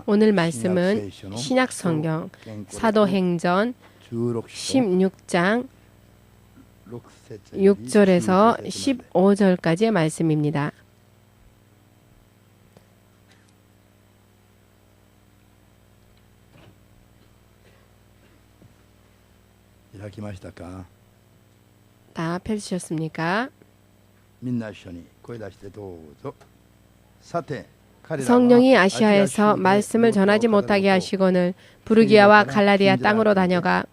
오늘 말씀은 신약 성경 사도행전 16장 6절에서 15절까지의 말씀입니다. 다 펼치셨습니까? 성령이 아시아에서 말씀을 전하지 못하게 하시거늘 부르기아와 갈라디아 땅으로 다녀가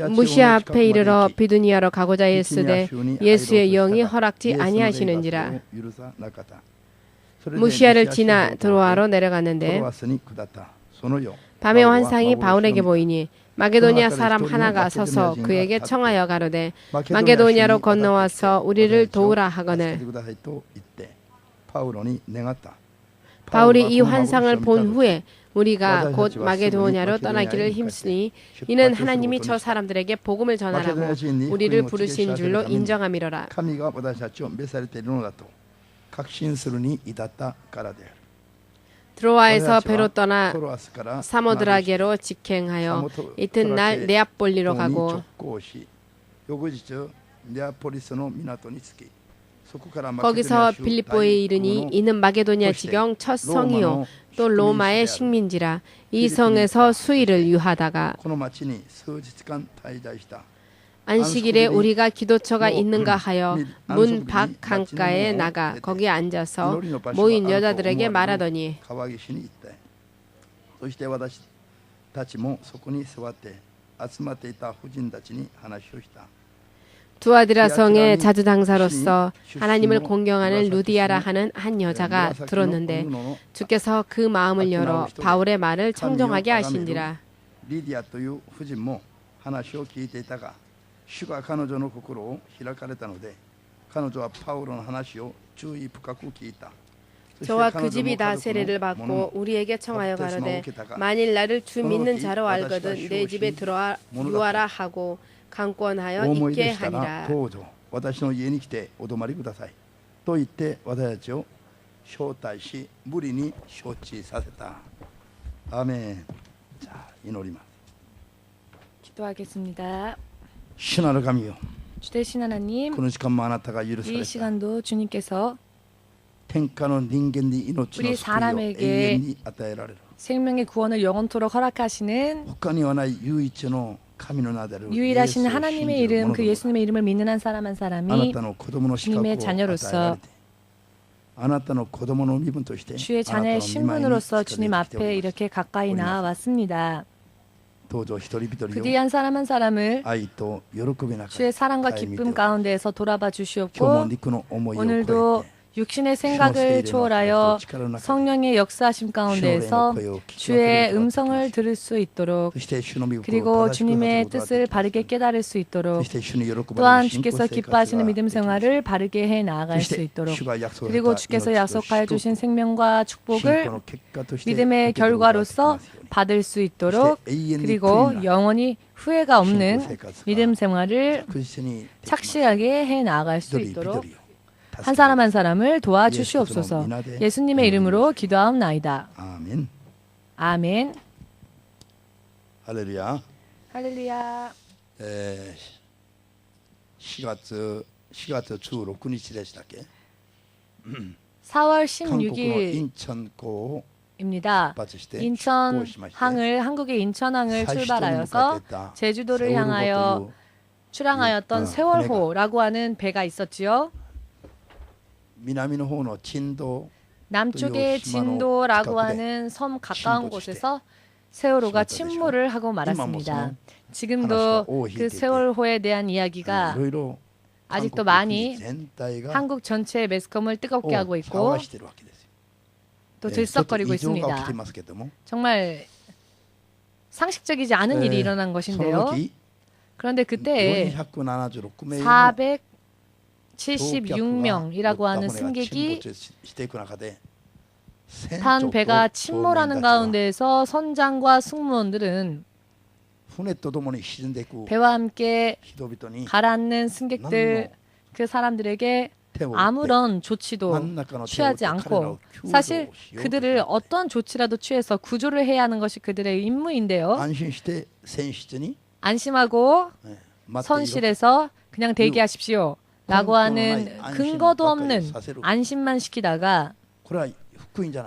무시아 앞에 이르러 비두니아로 가고자 했으되 예수의 영이 허락지 아니하시는지라. 무시아를 지나 드로아로 내려갔는데 밤에 환상이 바울에게 보이니 마게도니아 사람 하나가 서서 그에게 청하여 가로되 마게도니아로 건너와서 우리를 도우라 하거늘. 바울이 이 환상을 본 후에 우리가 곧 마게도니아로 떠나기를 힘쓰니 이는 하나님이 저 사람들에게 복음을 전하라고 우리를 부르신 줄로 인정함이로라. 드로아에서 배로 떠나 사모드라게로 직행하여 이튿날 네아폴리로 가고 거기서 빌립보에 이르니 이는 마게도니아 지경 첫 성이요 또 로마의 식민지라. 이 성에서 수일을 유하다가 안식일에 우리가 기도처가 있는가 하여 문 밖 강가에 나가 거기에 앉아서 모인 여자들에게 말하더니 두아디라 성의 자주당사로서 하나님을 공경하는 루디아라 하는 한 여자가 들었는데 주께서 그 마음을 열어 바울의 말을 청정하게 하신지라. 저와 그 집이 다 세례를 받고 우리에게 청하여 가로되 만일 나를 주 믿는 자로 알거든 내 집에 들어와 유하라 하고 강권하여 있게 하니라. 아멘. 기도하겠습니다. 신하를 감이요. 주대신 하나님, 이 시간도 주님께서 우리 사람에게 생명의 구원을 영원토록 허락하시는 유일하신 하나님의 이름, 그 예수님의 이름을 믿는 한 사람이 주님의 자녀로서 주의 자녀의 신분으로서 주님 앞에 이렇게 가까이 나아왔습니다. 부디 한 사람을 주의 사랑과 기쁨 가운데에서 돌아봐 주시옵고 오늘도 육신의 생각을 초월하여 성령의 역사하심 가운데에서 주의 음성을 들을 수 있도록 그리고 주님의 뜻을 바르게 깨달을 수 있도록 또한 주께서 기뻐하시는 믿음 생활을 바르게 해 나아갈 수 있도록 그리고 주께서 약속하여 주신 생명과 축복을 믿음의 결과로서 받을 수 있도록 그리고 영원히 후회가 없는 믿음 생활을 착실하게 해 나아갈 수 있도록 한 사람 한 사람을 도와주시옵소서. 예수님의 이름으로 기도하옵나이다. 아멘. 아멘. 할렐루야. 할렐루야. 4月16日でしたっけ? 4월 16일입니다. 한국의 인천항을 출발하여서 제주도를 향하여 출항하였던 세월호라고 하는 배가 있었지요. 남쪽의 진도라고 하는 섬 가까운 곳에서 세월호가 침몰을 하고 말았습니다. 지금도 그 세월호에 대한 이야기가 아직도 많이 한국 전체의 매스컴을 뜨겁게 하고 있고 또 들썩거리고 있습니다. 정말 상식적이지 않은 일이 일어난 것인데요. 그런데 그때 476명이라고 하는 승객이 탄 배가 침몰하는 가운데에서 선장과 승무원들은 배와 함께 가라앉는 승객들 그 사람들에게 아무런 조치도 취하지 않고 사실 그들을 어떤 조치라도 취해서 구조를 해야 하는 것이 그들의 임무인데요. 안심하고 선실에서 그냥 대기하십시오 라고 하는 근거도 없는 안심만 시키다가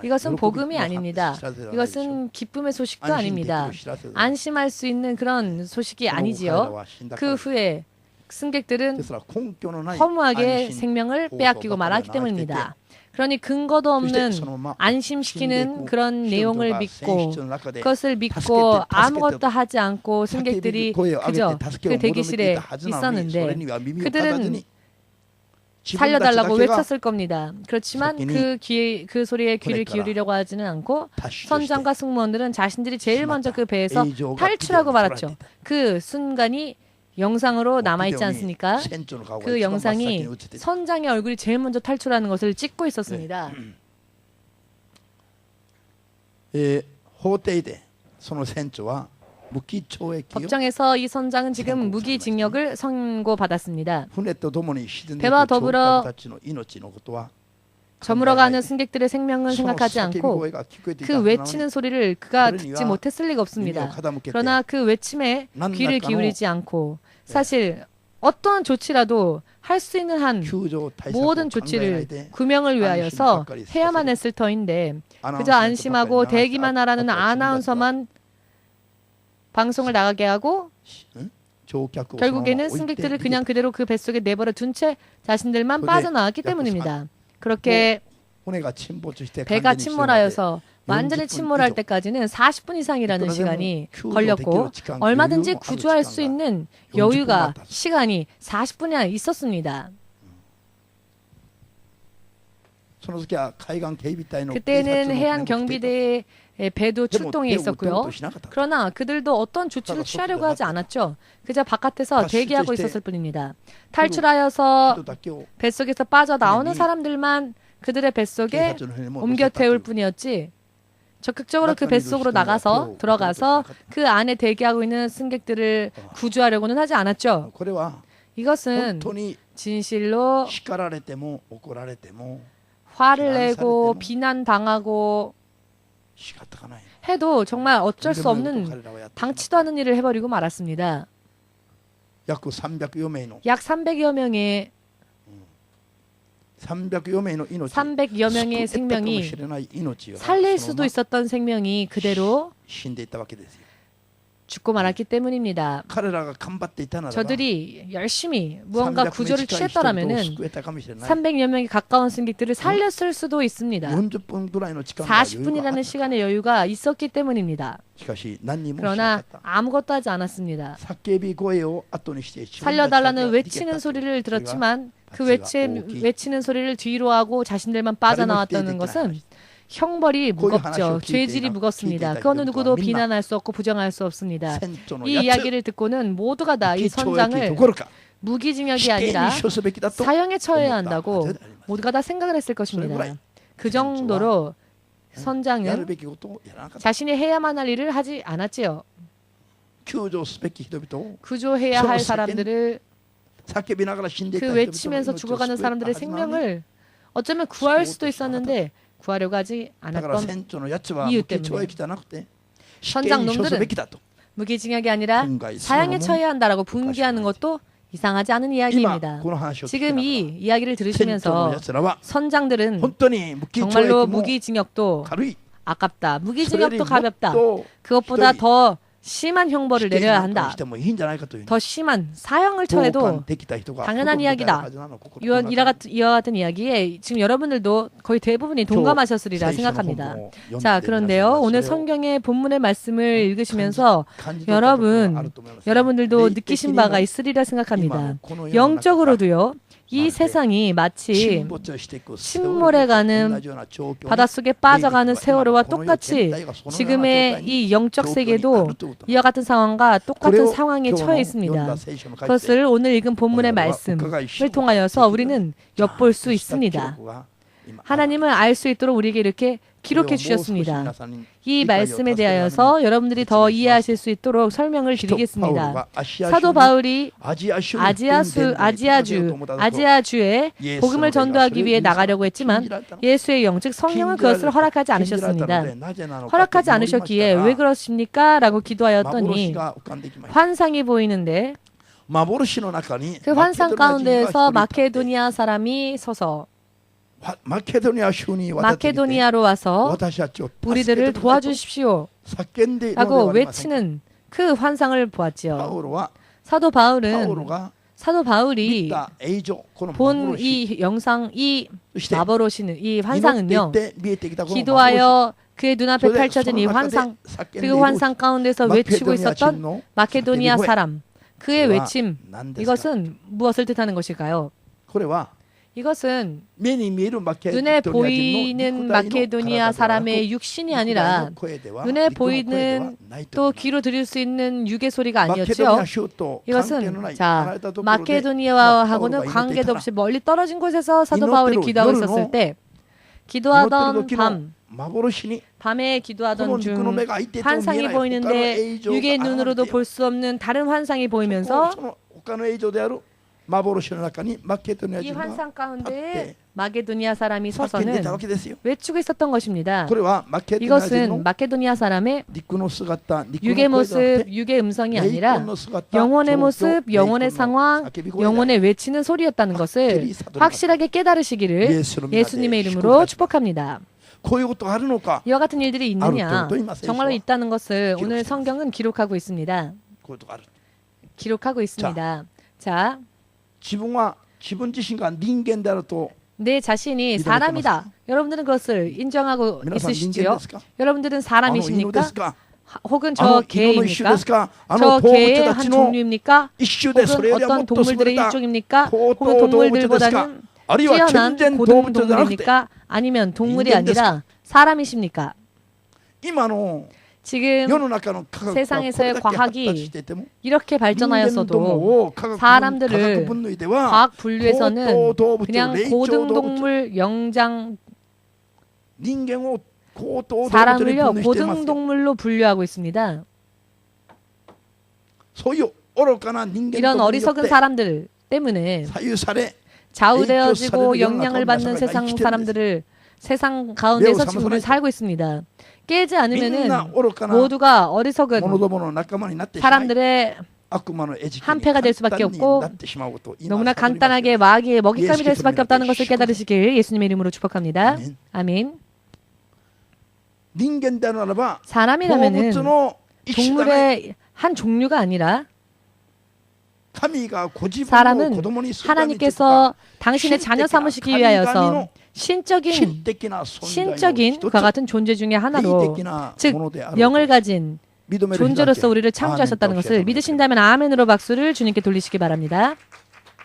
이것은 복음이 아닙니다. 이것은 기쁨의 소식도 아닙니다. 안심할 수 있는 그런 소식이 아니지요. 그 후에 승객들은 허무하게 생명을 빼앗기고 말았기 때문입니다. 그러니 근거도 없는 안심시키는 그런 내용을 믿고 그것을 믿고 아무것도 하지 않고 승객들이 그저 그 대기실에 있었는데 그들은 살려달라고 외쳤을 겁니다. 그렇지만 그 소리에 귀를 기울이려고 하지는 않고 선장과 승무원들은 자신들이 제일 먼저 그 배에서 탈출하고 말았죠. 그 순간이 영상으로 남아있지 않습니까? 그 영상이 선장의 얼굴이 제일 먼저 탈출하는 것을 찍고 있었습니다. 법정에서 이 선장은 지금 무기징역을 선고받았습니다. 배와 더불어 저물어가는 승객들의 생명은 생각하지 않고 그 외치는 소리를 그가 듣지 못했을 리가 없습니다. 그러나 그 외침에 귀를 기울이지 않고 사실 어떠한 조치라도 할 수 있는 한 모든 조치를 구명을 위하여서 해야만 했을 터인데 그저 안심하고 대기만 하라는 아나운서만 방송을 나가게 하고 결국에는 승객들을 그냥 그대로 그 뱃속에 내버려 둔 채 자신들만 빠져나왔기 때문입니다. 그렇게 배가 침몰하여서 완전히 침몰할 때까지는 40분 이상이라는 시간이 걸렸고 얼마든지 구조할 수 있는 여유가 시간이 40분이나 있었습니다. 그때는 해양 경비대의 배도 출동해 있었고요. 그러나 그들도 어떤 조치를 취하려고 하지 않았죠. 그저 바깥에서 대기하고 있었을 뿐입니다. 탈출하여서 뱃속에서 빠져나오는 사람들만 그들의 뱃속에 옮겨 태울 뿐이었지 적극적으로 그 뱃속으로 들어가서 그 안에 대기하고 있는 승객들을 구조하려고는 하지 않았죠. 이것은 진실로 화를 내고 비난당하고 해도 정말 어쩔 수 없는 당치도 않은 일을 해버리고 말았습니다. 약 300여 명의 300여 명의 생명이 살릴 수도 있었던 생명이 그대로 죽고 말았기 때문입니다. 저들이 열심히 무언가 구조를 취했더라면은 300여 명이 가까운 승객들을 살렸을 수도 있습니다. 40분이라는 시간의 여유가 있었기 때문입니다. 그러나 아무것도 하지 않았습니다. 살려달라는 외치는 소리를 들었지만 그 외치는 소리를 뒤로 하고 자신들만 빠져나왔다는 것은 형벌이 무겁죠. 죄질이 무겁습니다. 그 어느 누구도 비난할 수 없고 부정할 수 없습니다. 이 이야기를 듣고는 모두가 다 이 선장을 무기징역이 아니라 사형에 처해야 한다고 모두가 다 생각을 했을 것입니다. 그 정도로 선장은 자신이 해야만 할 일을 하지 않았지요. 구조해야 할 사람들을 그 외치면서 죽어가는 사람들의 생명을 어쩌면 구할 수도 있었는데 구하려고 하지 않았던 이유 때문에 선장 놈들은 무기징역이 아니라 사형에 처해야 한다라고 분기하는 것도 이상하지 않은 이야기입니다. 지금 이 이야기를 들으시면서 선장들은 정말로 무기징역도 아깝다. 무기징역도 가볍다. 그것보다 더 심한 형벌을 내려야 한다. 더 심한 사형을 처해도 당연한 이야기다. 이와 같은 이야기에 지금 여러분들도 거의 대부분이 동감하셨으리라 생각합니다. 자, 그런데요. 오늘 성경의 본문의 말씀을 읽으시면서 여러분들도 느끼신 바가 있으리라 생각합니다. 영적으로도요. 이 세상이 마치 침몰해가는 바닷속에 빠져가는 세월호와 똑같이 지금의 이 영적 세계도 이와 같은 상황과 똑같은 상황에 처해 있습니다. 그것을 오늘 읽은 본문의 말씀을 통하여서 우리는 엿볼 수 있습니다. 하나님을 알 수 있도록 우리에게 이렇게 기록해 주셨습니다. 이 말씀에 대하여서 여러분들이 더 이해하실 수 있도록 설명을 드리겠습니다. 사도 바울이 아지아주에 복음을 전도하기 위해 나가려고 했지만 예수의 영, 즉 성령은 그것을 허락하지 않으셨습니다. 허락하지 않으셨기에 왜 그러십니까? 라고 기도하였더니 환상이 보이는데 그 환상 가운데에서 마케도니아 사람이 서서 마케도니아로 와서 우리들을 도와주십시오 라고 외치는 그 환상을 보았지요. 사도 바울이 본 이 영상, 이 마보로시는 이 환상은요, 기도하여 그의 눈앞에 펼쳐진 이 환상, 그 환상 가운데서 외치고 있었던 마케도니아 사람, 그의 외침, 이것은 무엇을 뜻하는 것일까요? 이것은 눈에 보이는 마케도니아 사람의 육신이 아니라 눈에 보이는 또 귀로 들을 수 있는 육의 소리가 아니었죠. 이것은 마케도니아하고는 관계도 없이 멀리 떨어진 곳에서 사도 바울이 기도하고 있었을 때 기도하던 밤에 기도하던 중 환상이 보이는데 육의 눈으로도 볼 수 없는 다른 환상이 보이면서 이 환상 가운데 마케도니아 사람이 서서는 외치고 있었던 것입니다. 이것은 마케도니아 사람의 육의 모습, 육의 음성이 아니라 영혼의 모습, 영혼의 상황, 영혼의 외치는 소리였다는 것을 확실하게 깨달으시기를 예수님의 이름으로 축복합니다. 이와 같은 일들이 있느냐? 정말로 있다는 것을 오늘 성경은 기록하고 있습니다. 자, 내 자신이 사람이다. 여러분들은 그것을 인정하고 있으시지요? 여러분들은 사람이십니까? 혹은 저 개입니까? 저 개의 한 종류입니까? 혹은 어떤 동물들의 일종입니까? 혹은 동물들보다는 뛰어난 고등동물입니까? 아니면 동물이 아니라 사람이십니까? 지금 세상에서의 과학이 이렇게 발전하였어도 사람들을 과학 분류에서는 그냥 고등동물, 영장, 사람을요 고등동물로 분류하고 있습니다. 이런 어리석은 사람들 때문에 좌우되어지고 영향을 받는 세상 사람들을 세상 가운데서 지금 우리는 살고 있습니다. 깨지 않으면은 모두가 어리석은 사람들의 한패가 될 수밖에 없고 너무나 간단하게 마귀의 먹잇감이 될 수밖에 없다는 것을 깨달으시길 예수님의 이름으로 축복합니다. 아멘. 사람이라면은 동물의 한 종류가 아니라 사람은 하나님께서 당신의 자녀 삼으시기 위하여서 신적인 그와 같은 존재 중에 하나로, 즉 영을 가진 존재로서 우리를 창조하셨다는 것을 믿으신다면 아멘으로 박수를 주님께 돌리시기 바랍니다.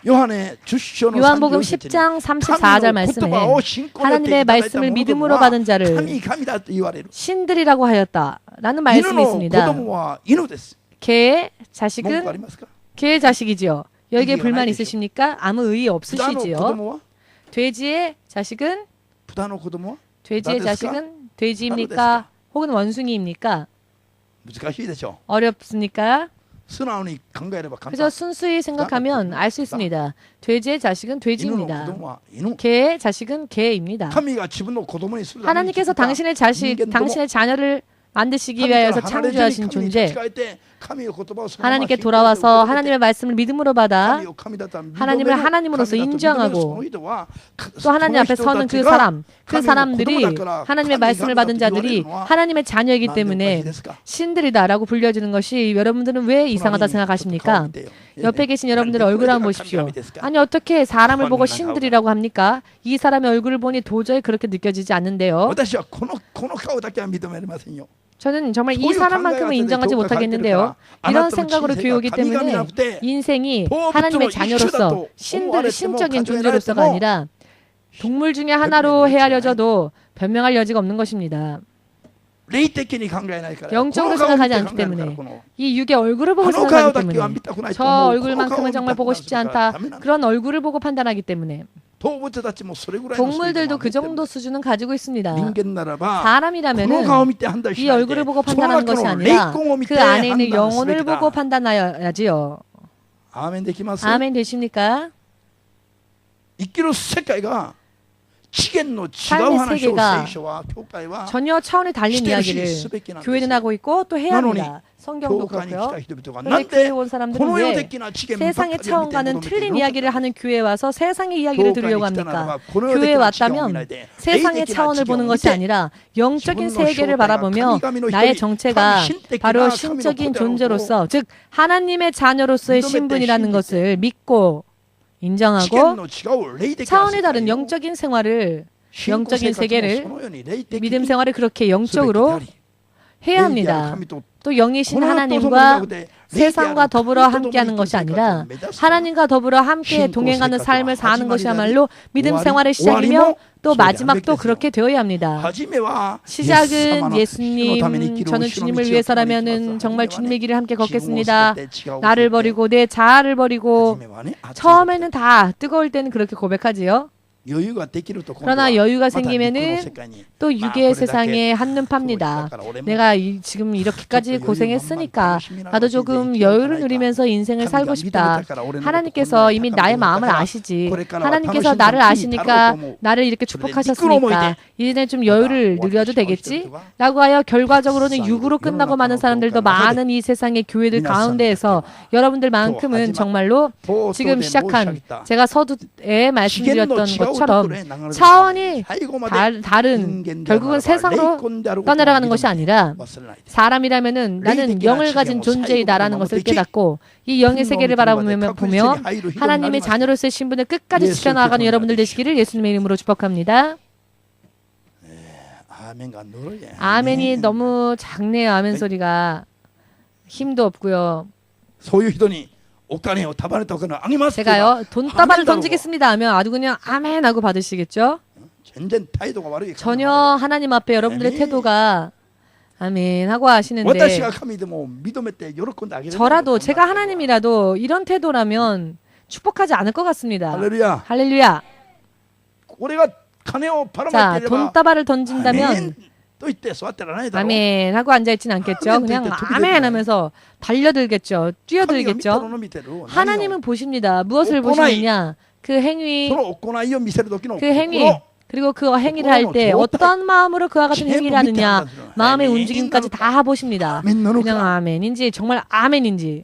요한복음 10장 34절 말씀에 하나님의 말씀을 믿음으로 받은 자를 신들이라고 하였다라는 말씀이 있습니다. 개의 자식이지요. 여기에 불만 있으십니까? 아무 의의 없으시지요. 돼지의 자식은 돼지입니까? 혹은 원숭이입니까? 어렵습니까? 그저 순수히 생각하면 알 수 있습니다. 돼지의 자식은 돼지입니다. 개의 자식은 개입니다. 하나님께서 당신의 자녀를 만드시기 위하여서 창조하신 존재, 하나님께 돌아와서 하나님의 말씀을 믿음으로 받아 하나님을 하나님으로서 인정하고 또 하나님 앞에 서는 그 사람들이 하나님의 말씀을 받은 자들이 하나님의 자녀이기 때문에 신들이다라고 불려지는 것이 여러분들은 왜 이상하다 생각하십니까? 옆에 계신 여러분들의 얼굴 한번 보십시오. 아니 어떻게 사람을 보고 신들이라고 합니까? 이 사람의 얼굴을 보니 도저히 그렇게 느껴지지 않는데요. 저는 정말 이 사람만큼은 인정하지 못하겠는데요. 이런 생각으로 교육이기 때문에 인생이 하나님의 자녀로서 신적인 존재로서가 아니라 동물 중에 하나로 헤아려져도 변명할 여지가 없는 것입니다. 영적으로 생각하지 않기 때문에 이 육의 얼굴을 보고 생각하기 때문에 저 얼굴만큼은 정말 보고 싶지 않다. 그런 얼굴을 보고 판단하기 때문에 동물들도 그 정도 수준은 가지고 있습니다. 사람이라면은 이 얼굴을 보고 판단하는 것이 아니라 그 안에 있는 영혼을 보고 판단하여야지요. 아멘 되십니까? 삶의 세계가 전혀 차원이 달린 이야기를 교회는 하고 있고 또 해야 합니다. 성경도 그렇고요. 그런데 교회에 온 사람들은 왜 세상의 차원과는 틀린 이야기를 하는 교회에 와서 세상의 이야기를 들으려고 합니까? 교회에 왔다면 세상의 차원을 보는 것이 아니라 영적인 세계를 바라보며 나의 정체가 바로 신적인 존재로서, 즉 하나님의 자녀로서의 신분이라는 것을 믿고 인정하고 차원이 다른 영적인 생활을, 영적인 세계를, 믿음 생활을 그렇게 영적으로 해야 합니다. 또 영이신 하나님과 세상과 더불어 함께하는 것이 아니라 하나님과 더불어 함께 동행하는 삶을 사는 것이야말로 믿음 생활의 시작이며 또 마지막도 그렇게 되어야 합니다. 시작은 예수님, 저는 주님을 위해서라면은 정말 주님의 길을 함께 걷겠습니다. 나를 버리고 내 자아를 버리고, 처음에는 다 뜨거울 때는 그렇게 고백하지요. 그러나 여유가 생기면은 또 유괴의 세상에 한눈 팝니다. 내가 지금 이렇게까지 고생했으니까 나도 조금 여유를 누리면서 인생을 살고 싶다. 하나님께서 이미 나의 마음을 아시지. 하나님께서 나를 아시니까 나를 이렇게 축복하셨으니까 이제는 좀 여유를 누려도 되겠지? 라고 하여 결과적으로는 육으로 끝나고 마는 사람들도 많은 이 세상의 교회들 가운데에서 여러분들만큼은 정말로 지금 시작한, 제가 서두에 말씀드렸던 것처럼 차원이 다른, 결국은 세상으로 떠내려가는 것이 아니라 사람이라면은 나는 영을 가진 존재이다라는 것을 깨닫고 이 영의 세계를 바라보며 하나님의 자녀로서의 신분을 끝까지 지켜나가는 여러분들 되시기를 예수님의 이름으로 축복합니다. 아멘이 너무 작네요. 아멘 소리가 힘도 없고요. 제가요 돈다발을 던지겠습니다 하면 아주 그냥 아멘 하고 받으시겠죠? 전혀 하나님 앞에 여러분들의 태도가 아멘 하고 하시는데, 저라도 제가 하나님이라도 이런 태도라면 축복하지 않을 것 같습니다. 할렐루야. 할렐루야. 자, 돈다발을 던진다면 아멘 하고 앉아있지는 않겠죠. 그냥 아멘 하면서 달려들겠죠. 뛰어들겠죠. 하나님은 보십니다. 무엇을 보시느냐, 그 행위, 그리고 그 행위를 할 때 어떤 마음으로 그와 같은 행위를 하느냐, 마음의 움직임까지 다 보십니다. 그냥 아멘인지 정말 아멘인지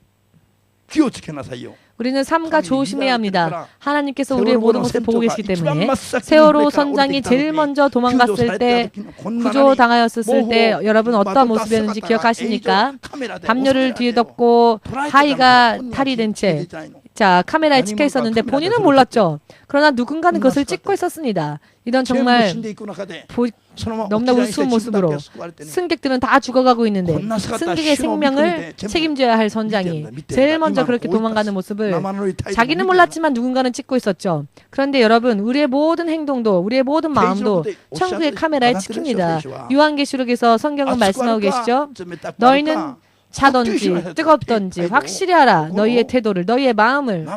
우리는 삼가 조심해야 합니다. 하나님께서 우리의 모든 것을 보고 계시기 때문에. 세월호 선장이 제일 먼저 도망갔을 때, 구조당하였을 때 여러분 어떤 모습이었는지 기억하십니까? 담요를 뒤에 덮고 하의가 탈이 된 채, 자, 카메라에 찍혀 있었는데 본인은 몰랐죠. 그러나 누군가는 그것을 찍고 있었습니다. 이런 정말 너무나 우스운 모습으로 승객들은 다 죽어가고 있는데 승객의 생명을 책임져야 할 선장이 제일 먼저 그렇게 도망가는 모습을 자기는 몰랐지만 누군가는 찍고 있었죠. 그런데 여러분, 우리의 모든 행동도, 우리의 모든 마음도 천국의 카메라에 찍힙니다. 요한계시록에서 성경은 말씀하고 계시죠. 너희는 차든지 뜨겁든지 확실히 알아. 너희의 태도를, 너희의 마음을.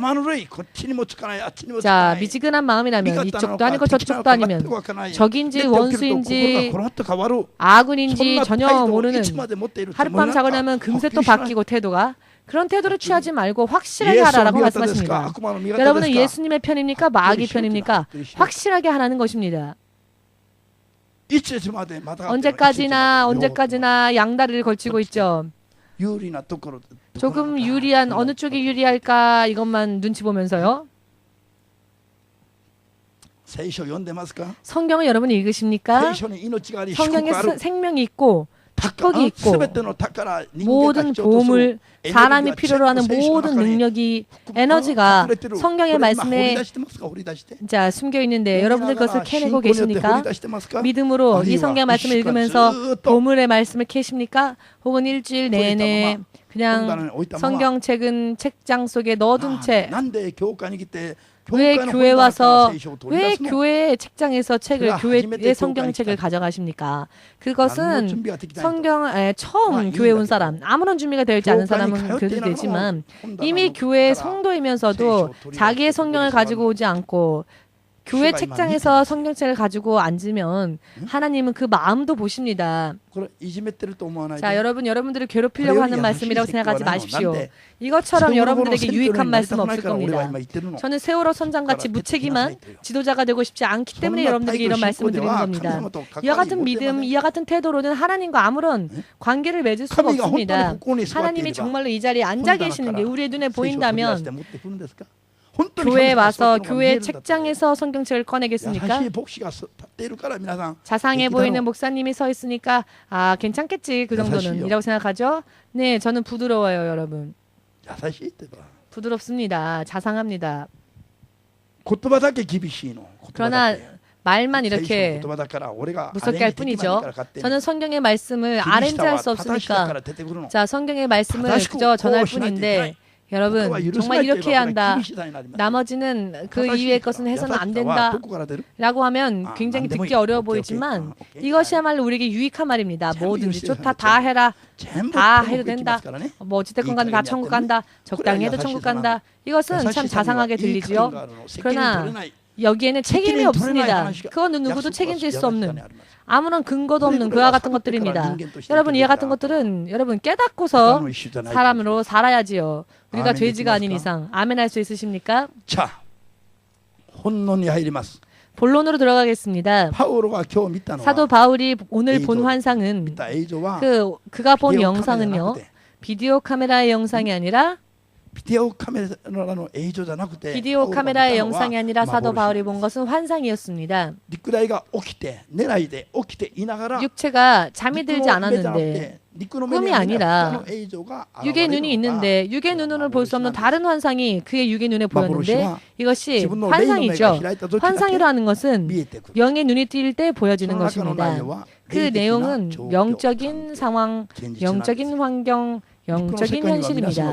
자, 미지근한 마음이라면 이쪽도 아니고 저쪽도 아니면 적인지 원수인지 아군인지 전혀 모르는, 하룻밤 자고 나면 금세 또 바뀌고 태도가, 그런 태도를 취하지 말고 확실하게 하라라고 말씀하십니다. 여러분은 예수님의 편입니까? 마귀 편입니까? 확실하게 하라는 것입니다. 언제까지나 양다리를 걸치고 있죠. 조금 유리한, 어느 쪽이 유리할까 이것만 눈치 보면서요. 성경을 여러분 읽으십니까? 성경에 생명이 있고 축복이 있고 모든 보물, 사람이 필요로 하는 모든 능력이, 에너지가 성경의 말씀에 자 숨겨 있는데 여러분들 그것을 캐내고 계십니까? 믿음으로 이 성경 말씀을 읽으면서 보물의 말씀을 캐십니까? 혹은 일주일 내내 그냥 성경책은 책장 속에 넣어둔 채 왜 교회 와서 왜 교회의 책장에서 책을, 교회의 성경책을 가져가십니까? 그것은 성경에 처음 교회 온 사람, 아무런 준비가 되어 있지 않은 사람은 그래도 되지만 이미 교회의 성도이면서도 자기의 성경을 가지고 오지 않고 교회 책장에서 성경책을 가지고 앉으면 하나님은 그 마음도 보십니다. 자, 여러분들을 괴롭히려고 하는 말씀이라고 생각하지 마십시오. 이것처럼 여러분들에게 유익한 말씀 없을 겁니다. 저는 세월호 선장같이 무책임한 지도자가 되고 싶지 않기 때문에 여러분들에게 이런 말씀을 드리는 겁니다. 이와 같은 믿음, 이와 같은 태도로는 하나님과 아무런 관계를 맺을 수가 없습니다. 하나님이 정말로 이 자리에 앉아 계시는 게 우리의 눈에 보인다면 교회에 와서 교회 책장에서 성경책을 꺼내겠습니까? 자상해 보이는 목사님이 서 있으니까 아 괜찮겠지 그 정도는 이라고 생각하죠? 네, 저는 부드러워요, 여러분. 부드럽습니다. 자상합니다. 그러나 말만 이렇게 무섭게 할 뿐이죠. 저는 성경의 말씀을 아렌지할 수 없으니까 자 성경의 말씀을 그저 전할 뿐인데 여러분 정말 이렇게 해야 한다. 나머지는 그 이외의 것은 해서는 안 된다 라고 하면 굉장히 듣기 어려워 보이지만 이것이야말로 우리에게 유익한 말입니다. 뭐든지 좋다 다 해라 다 해도 된다. 뭐 어찌됐건 간에 다 천국 간다. 적당히 해도 천국 간다. 이것은 참 자상하게 들리지요. 그러나 여기에는 책임이 없습니다. 그거는 누구도 책임질 수 없는 아무런 근거도 없는 그와 같은 것들입니다. 여러분 이와 같은 것들은 여러분 깨닫고서 사람으로 살아야지요. 우리가 돼지가 아닌 이상. 아멘 할 수 있으십니까? 자, 혼론이 하이리마스. 본론으로 들어가겠습니다. 사도 바울이 오늘 본 환상은 그가 본 영상은요. 비디오 카메라의 영상이 아니라 비디오 카메라의 영상이 아니라 사도 바울이 본 것은 환상이었습니다. 육체가 잠이 들지 않았는데 꿈이 아니라 육의 눈이 있는데 육의 눈으로 볼 수 없는 다른 환상이 그의 육의 눈에 보였는데 이것이 환상이죠. 환상이라는 것은 영의 눈이 뜰 때 보여지는 것입니다. 그 내용은 영적인 상황, 영적인 환경, 영적인 현실입니다.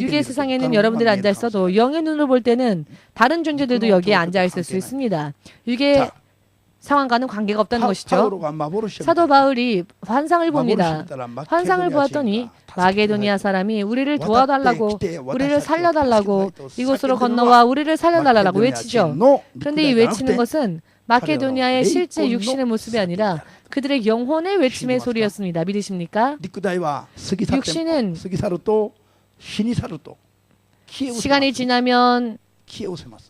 육의 세상에는 여러분들이 앉아 있어도 영의 눈으로 볼 때는 다른 존재들도 여기에 앉아 있을 수 있습니다. 육의 상황과는 관계가 없다는 것이죠. 사도 바울이 환상을 봅니다. 환상을 보았더니 마게도니아 사람이 우리를 도와달라고 우리를 살려달라고 이곳으로 건너와 우리를 살려달라고 외치죠. 그런데 이 외치는 것은 마케도니아의 실제 육신의 모습이 아니라 그들의 영혼의 외침의 소리였습니다. 믿으십니까? 육신은 시간이 지나면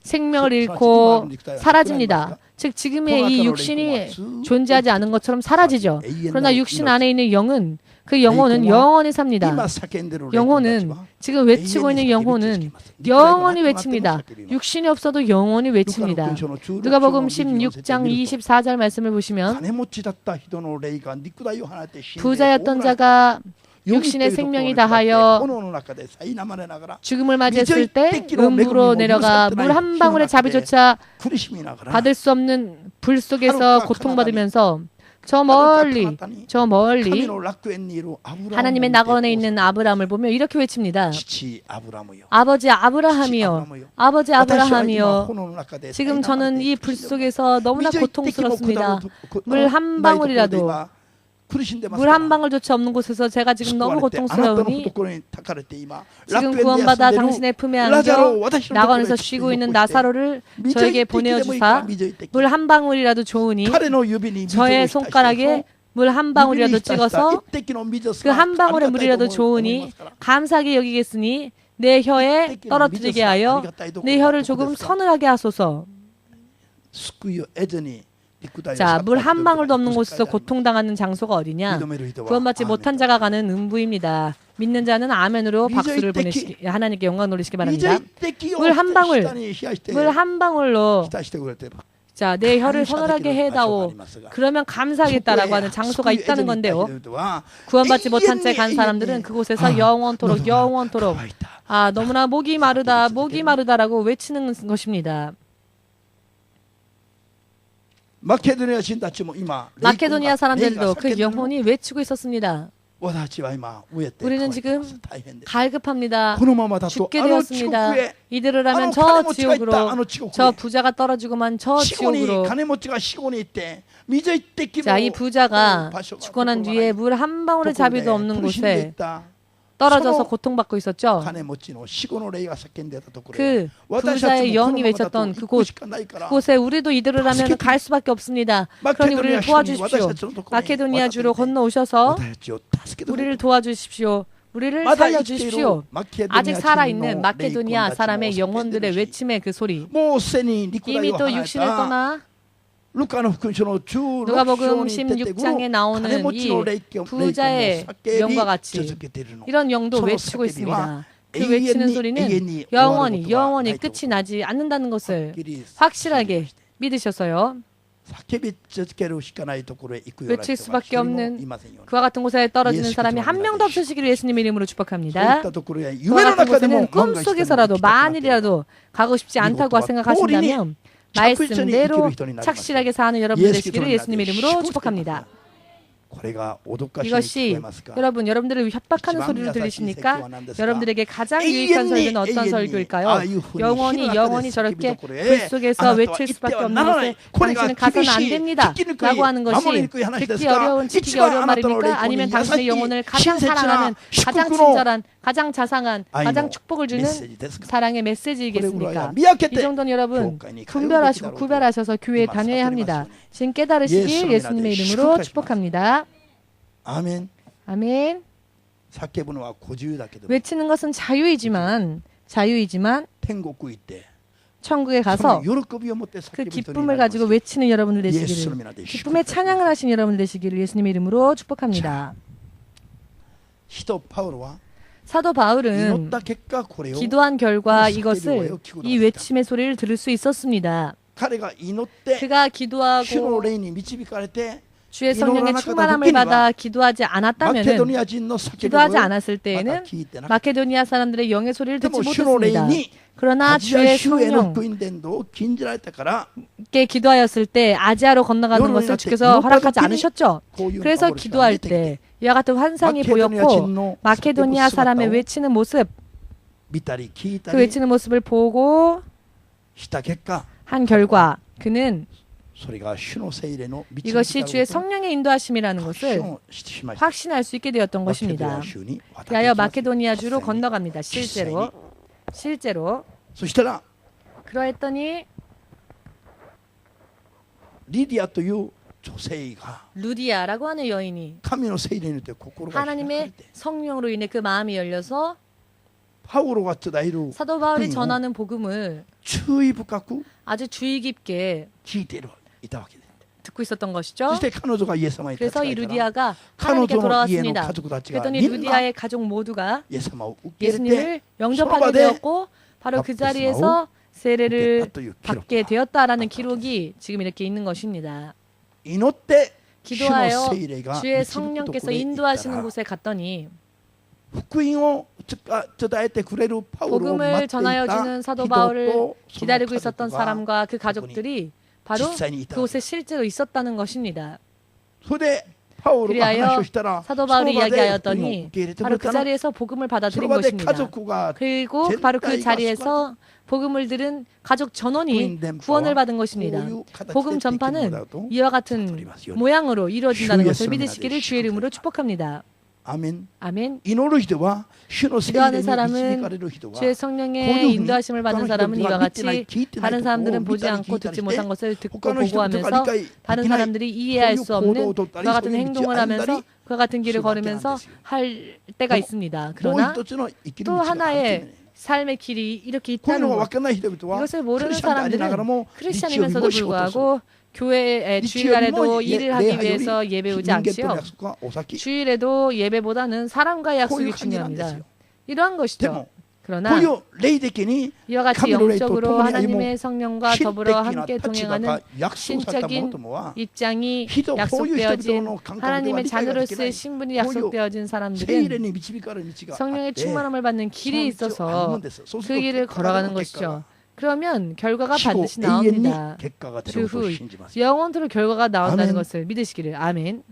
생명을 잃고 사라집니다. 즉 지금의 이 육신이 존재하지 않은 것처럼 사라지죠. 그러나 육신 안에 있는 영은 그 영혼은 영원히 삽니다. 영혼은 지금 외치고 있는 영혼은 영원히 외칩니다. 육신이 없어도 영원히 외칩니다. 누가복음 16장 24절 말씀을 보시면 부자였던 자가 육신의 생명이 다하여 죽음을 맞이했을 때 음부로 내려가 물 한 방울의 자비조차 받을 수 없는 불 속에서 고통받으면서 저 멀리 하나님의 낙원에 있는 아브라함을 보며 이렇게 외칩니다. 아버지 아브라함이여, 아버지 아브라함이여, 지금 저는 이 불 속에서 너무나 고통스럽습니다. 물 한 방울이라도 물 한 방울조차 없는 곳에서 제가 지금 너무 고통스러우니 지금 구원받아 당신의 품에 안겨 낙원에서 쉬고 있는 나사로를 저에게 보내어 주사 물 한 방울이라도 좋으니 저의 손가락에 물 한 방울이라도 찍어서 그 한 방울의 물이라도 좋으니 감사하게 여기겠으니 내 혀에 떨어뜨리게 하여 내 혀를 조금 서늘하게 하소서. 자, 물 한 방울도 없는 곳에서 고통당하는 장소가 어디냐? 구원받지 못한 자가 가는 음부입니다. 믿는 자는 아멘으로 박수를 보내시기, 하나님께 영광 돌리시기 바랍니다. 물 한 방울로 자, 내 혀를 서늘하게 해다오. 그러면 감사하겠다라고 하는 장소가 있다는 건데요. 구원받지 못한 채 간 사람들은 그곳에서 영원토록 아, 너무나 목이 마르다라고 외치는 것입니다. 마케도니아 사람들도 그 영혼이 외치고 있었습니다. 우리는 지금 갈급합니다. 죽게 되었습니다. 이대로 하면 저 지옥으로, 저 부자가 떨어지고만 저 지옥으로. 자, 이 부자가 죽고 난 뒤에 물 한 방울의 자비도 없는 곳에 떨어져서 고통받고 있었죠. 그 부자의 영이 외쳤던 그곳에 우리도 이들을 하면 갈 수밖에 없습니다. 그러니 우리를 도와주십시오. 마케도니아주로 건너오셔서 우리를 도와주십시오. 우리를 살려주십시오. 아직 살아있는 마케도니아 사람의 영혼들의 외침의 그 소리, 이미 또 육신을 떠나 누가복음 16장에 나오는 이 부자의 영과 같이 이런 영도 외치고 있습니다. 그 외치는 소리는 영원히 끝이 나지 않는다는 것을 확실하게 믿으셔서요. 외칠 수밖에 없는 그와 같은 곳에 떨어지는 사람이 한 명도 없으시기를 예수님의 이름으로 축복합니다. 그와 같은 곳에는 꿈속에서라도 만일이라도 가고 싶지 않다고 생각하신다면 말씀대로 착실하게 사는 여러분들 되시기를 예수님의 이름으로 축복합니다. 이것이 여러분들을 협박하는 소리를 들리십니까? 여러분들에게 가장 유익한 설교는 어떤 설교일까요? 영원히 저렇게 불 속에서 외칠 수밖에 없는 것에 당신은 가서는 안 됩니다 라고 하는 것이 듣기 어려운, 지키기 어려운 말입니까? 아니면 당신의 영혼을 가장 사랑하는, 가장 친절한, 가장 자상한, 가장 축복을 주는 사랑의 메시지이겠습니까? 이 정도는 여러분 구별하셔서 교회에 다녀야 합니다. 지금 깨달으시길 예수님의 이름으로 축복합니다. 아멘. 아멘. 외치는 것은 자유이지만 천국에 가서 그 기쁨을 가지고 외치는 여러분들 되시기를, 기쁨의 찬양을 하시는 여러분들 되시기를 예수님의 이름으로 축복합니다. 사도 바울은 기도한 결과 이것을, 이 외침의 소리를 들을 수 있었습니다. 그가 기도하고 주의 성령의 충만함을 받아 기도하지 않았을 때에는 마케도니아 사람들의 영의 소리를 듣지 못했습니다. 그러나 주의 성령께 기도하였을 때 아지아로 건너가는 것을 주께서 허락하지 않으셨죠. 그래서 기도할 때 이와 같은 환상이 보였고 마케도니아 사람의 외치는 모습, 그 외치는 모습을 보고 한 결과 그는 이것이 주의 성령의 인도하심이라는 것을 확신할 수 있게 되었던 것입니다. 그리하여 마케도니아주로 건너갑니다. 실제로. 그러했더니 루디아라고 하는 여인이 하나님의 성령으로 인해 그 마음이 열려서 사도 바울이 전하는 복음을 아주 주의 깊게 듣고 있었던 것이죠. 그래서 이 루디아가 하나님께 돌아왔습니다. 그랬더니 루디아의 가족 모두가 예수님을 영접하게 되었고 바로 그 자리에서 세례를 받게 되었다라는 기록이 지금 이렇게 있는 것입니다. 기도하여 주의 성령께서 인도하시는 곳에 갔더니 복음을 전하여 주는 사도 바울을 기다리고 있었던 사람과 그 가족들이 바로 그곳에 실제로 있었다는 것입니다. 그리하여 사도 바울이 이야기하였더니 바로 그 자리에서 복음을 받아들인 것입니다. 그리고 바로 그 자리에서 복음을 들은 가족 전원이 구원을 받은 것입니다. 복음 전파는 이와 같은 모양으로 이루어진다는 것을 믿으시기를 주의 이름으로 축복합니다. 아멘. 기도하는 사람은 주의 성령의 인도하심을 받는 사람은 이와 같이 다른 사람들은 보지 않고 듣지 못한 것을 듣고 보고하면서 다른 사람들이 이해할 수 없는 그와 같은 행동을 하면서 그와 같은 길을 걸으면서 할 때가 있습니다. 그러나 또 하나의 삶의 길이 이렇게 있다는 것, 이것을 모르는 사람들은 크리스찬이면서도 불구하고 교회에 주일날에도 일을 하기 위해서 예배 오지 않지요. 주일에도 예배보다는 사람과의 약속이 중요합니다. 이러한 것이죠. 그러나 이와 같이 영적으로 하나님의 성령과 더불어 함께 동행하는 신적인 입장이 약속되어진 하나님의 자녀로서의 신분이 약속되어진 사람들은 성령의 충만함을 받는 길이 있어서 그 길을 걸어가는 것이죠. 그러면 결과가 반드시 나옵니다. 주후 영원토록 결과가 나온다는 것을 믿으시기를. 아멘.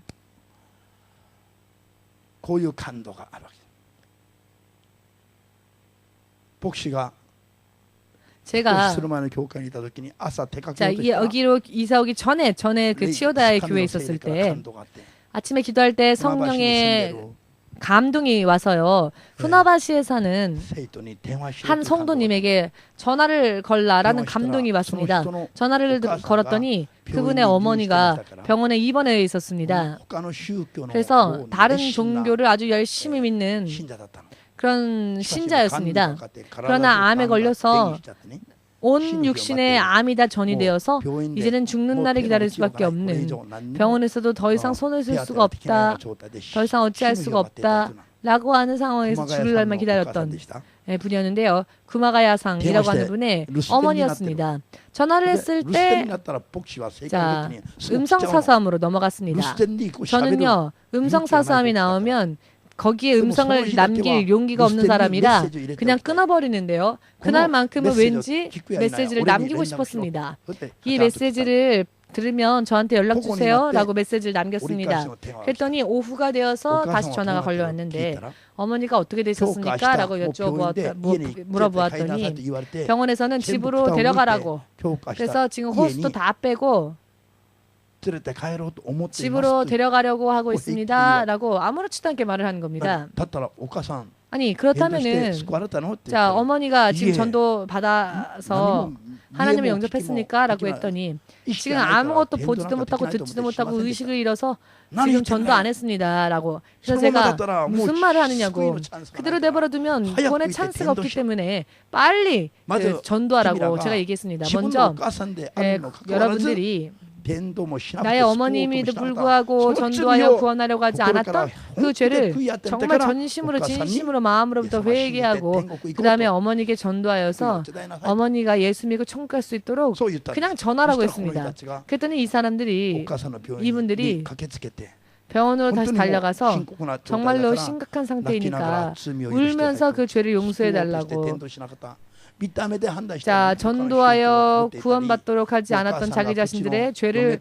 복시가 제가 여기로 이사 오기 전에 그 치오다의 교회에 있었을 때 아침에 기도할 때 성령의 감동이 와서요. 후나바시에 사는 한 성도님에게 전화를 걸라라는 감동이 왔습니다. 전화를 걸었더니 그분의 어머니가 병원에 입원해 있었습니다. 그래서 다른 종교를 아주 열심히 믿는 그런 신자였습니다. 그러나 암에 걸려서 온 육신에 암이 다 전이되어서 이제는 죽는 날을 기다릴 수밖에 없는, 병원에서도 더 이상 손을 쓸 수가 없다, 더 이상 어찌할 수가 없다 라고 하는 상황에서 죽을 날만 기다렸던 분이었는데요. 구마가야상이라고 하는 분의 어머니였습니다. 전화를 했을 때 자, 음성사서함으로 넘어갔습니다. 저는요, 음성사서함이 나오면 거기에 음성을 남길 용기가 없는 사람이라 그냥 끊어버리는데요. 그날만큼은 왠지 메시지를 남기고 싶었습니다. 이 메시지를 들으면 저한테 연락 주세요 라고 메시지를 남겼습니다. 그랬더니 오후가 되어서 다시 전화가 걸려왔는데 어머니가 어떻게 되셨습니까? 라고 물어보았더니 병원에서는 집으로 데려가라고, 그래서 지금 호스도 다 빼고 집으로 데려가려고 하고 있습니다 라고 아무렇지도 않게 말을 하는 겁니다. 아니 그렇다면은 자, 어머니가 지금 전도 받아서 하나님을 영접했습니까? 라고 했더니 지금 아무것도 보지도 못하고 듣지도 못하고 의식을 잃어서 지금 전도 안 했습니다 라고. 그래서 제가 무슨 말을 하느냐고, 그대로 내버려두면 구원의 찬스가 없기 때문에 빨리 전도하라고 제가 얘기했습니다. 먼저 여러분들이 나의 어머님에도 불구하고 전도하여 구원하려고 하지 않았던 그 죄를 정말 전심으로 진심으로 마음으로부터 회개하고 그 다음에 어머니께 전도하여서 어머니가 예수 믿고 천국 갈 수 있도록 그냥 전하라고 했습니다. 그랬더니 이 사람들이, 이분들이 병원으로 다시 달려가서 정말로 심각한 상태이니까 울면서 그 죄를 용서해달라고, 자, 전도하여 구원받도록 하지 않았던 자기 자신들의 죄를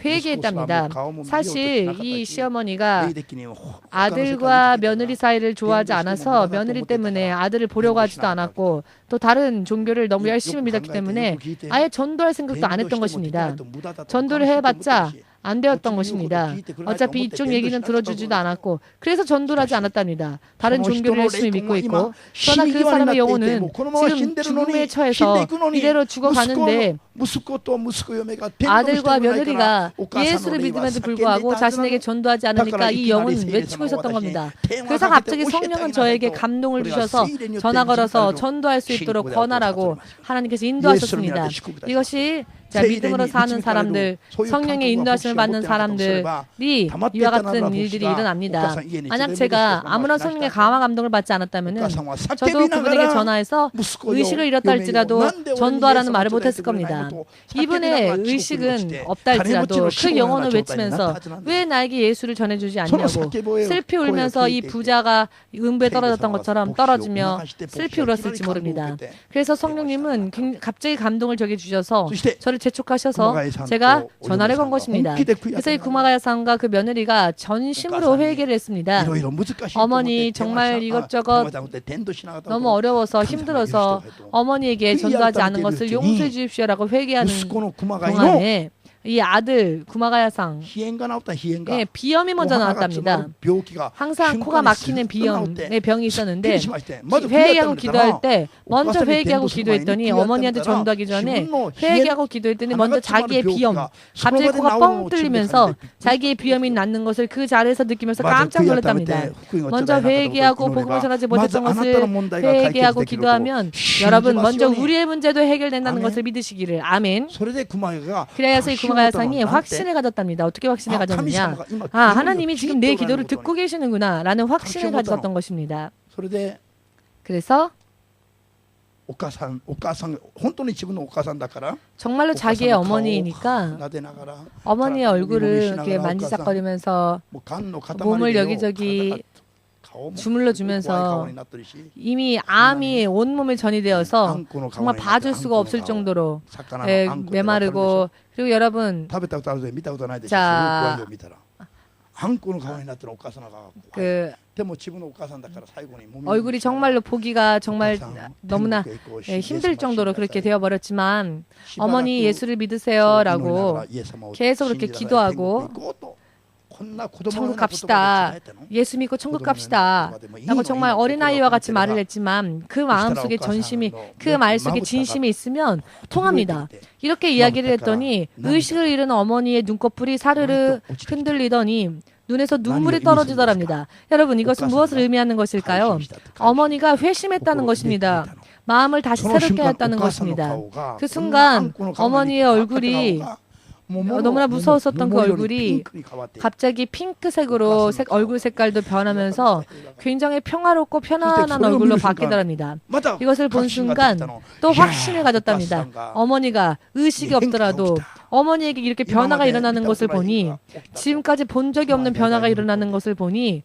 회개했답니다. 사실 이 시어머니가 아들과 며느리 사이를 좋아하지 않아서 며느리 때문에 아들을 보려고 하지도 않았고 또 다른 종교를 너무 열심히 믿었기 때문에 아예 전도할 생각도 안 했던 것입니다. 전도를 해봤자 안 되었던 것입니다. 어차피 이쪽 얘기는 들어주지도 않았고 그래서 전도를 하지 않았답니다. 다른 종교를 열심히 믿고 있고, 그러나 그 사람의 영혼은 지금 죽음에 처해서 이대로 죽어가는데 아들과 며느리가 예수를 믿음에도 불구하고 자신에게 전도하지 않으니까 이 영혼은 외치고 있었던 겁니다. 그래서 갑자기 성령은 저에게 감동을 주셔서 전화 걸어서 전도할 수 있도록 권하라고 하나님께서 인도하셨습니다. 이것이 자, 믿음으로 사는 사람들, 성령의 인도하심을 받는 사람들이 이와 같은 일들이 일어납니다. 만약 제가 아무런 성령의 강화 감동을 받지 않았다면 저도 그분에게 전화해서 의식을 잃었다 할지라도 전도하라는 말을 못했을 겁니다. 이분의 의식은 없다 할지라도 그 영혼을 외치면서 왜 나에게 예수를 전해주지 않냐고 슬피 울면서 이 부자가 음부에 떨어졌던 것처럼 떨어지며 슬피 울었을지 모릅니다. 그래서 성령님은 갑자기 감동을 저게 주셔서 저를 재촉하셔서 제가 전화를 건 것입니다. 그래서 이 구마가야상과 그 며느리가 전심으로 회개를 했습니다. 어머니 정말 이것저것 너무 어려워서 힘들어서 어머니에게 전도하지 않은 것을 용서해 주십시오라고 회개하는 동안에 이 아들 구마가야상 비염이 먼저 나왔답니다. 항상 코가 막히는 비염의 병이 있었는데 회개하고 기도할 때 먼저 회개하고 기도했더니 어머니한테 전도하기 전에 회개하고 기도했더니 먼저 자기의 비염, 갑자기 코가 뻥 뚫리면서 자기의 비염이 낫는 것을 그 자리에서 느끼면서 깜짝 놀랐답니다. 먼저 회개하고 복음을 전하지 못했던 것을 회개하고 기도하면 여러분 먼저 우리의 문제도 해결된다는 것을 믿으시기를. 아멘. 그래서 이 구마가야상이 확신을 가졌답니다. 어떻게 확신을 가졌느냐? 아, 하나님이 지금 내 기도를 듣고 계시는구나 라는 확신을 가졌던 것입니다. 그래서 정말로 자기의 어머니이니까 어머니의 얼굴을 이렇게 만지작거리면서 몸을 여기저기 주물러 주면서 이미 암이 온몸에 전이되어서 정말 봐줄 수가 없을 정도로 메마르고, 그리고 여러분 자, 얼굴이 정말로 보기가 정말 너무나 힘들 정도로 그렇게 되어버렸지만 어머니 예수를 믿으세요 라고 계속 그렇게 기도하고 천국 갑시다. 예수 믿고 천국 갑시다. 라고 정말 어린아이와 같이 말을 했지만 그 마음속에 전심이 그 말 속에 진심이 있으면 통합니다. 이렇게 이야기를 했더니 의식을 잃은 어머니의 눈꺼풀이 사르르 흔들리더니 눈에서 눈물이 떨어지더랍니다. 여러분 이것은 무엇을 의미하는 것일까요? 어머니가 회심했다는 것입니다. 마음을 다시 새롭게 했다는 것입니다. 그 순간 어머니의 얼굴이 너무나 무서웠었던 그 얼굴이 갑자기 핑크색으로 얼굴 색깔도 변하면서 굉장히 평화롭고 편안한 얼굴로 바뀌더랍니다. 이것을 본 순간 또 확신을 가졌답니다. 어머니가 의식이 없더라도 어머니에게 이렇게 변화가 일어나는 것을 보니 지금까지 본 적이 없는 변화가 일어나는 것을 보니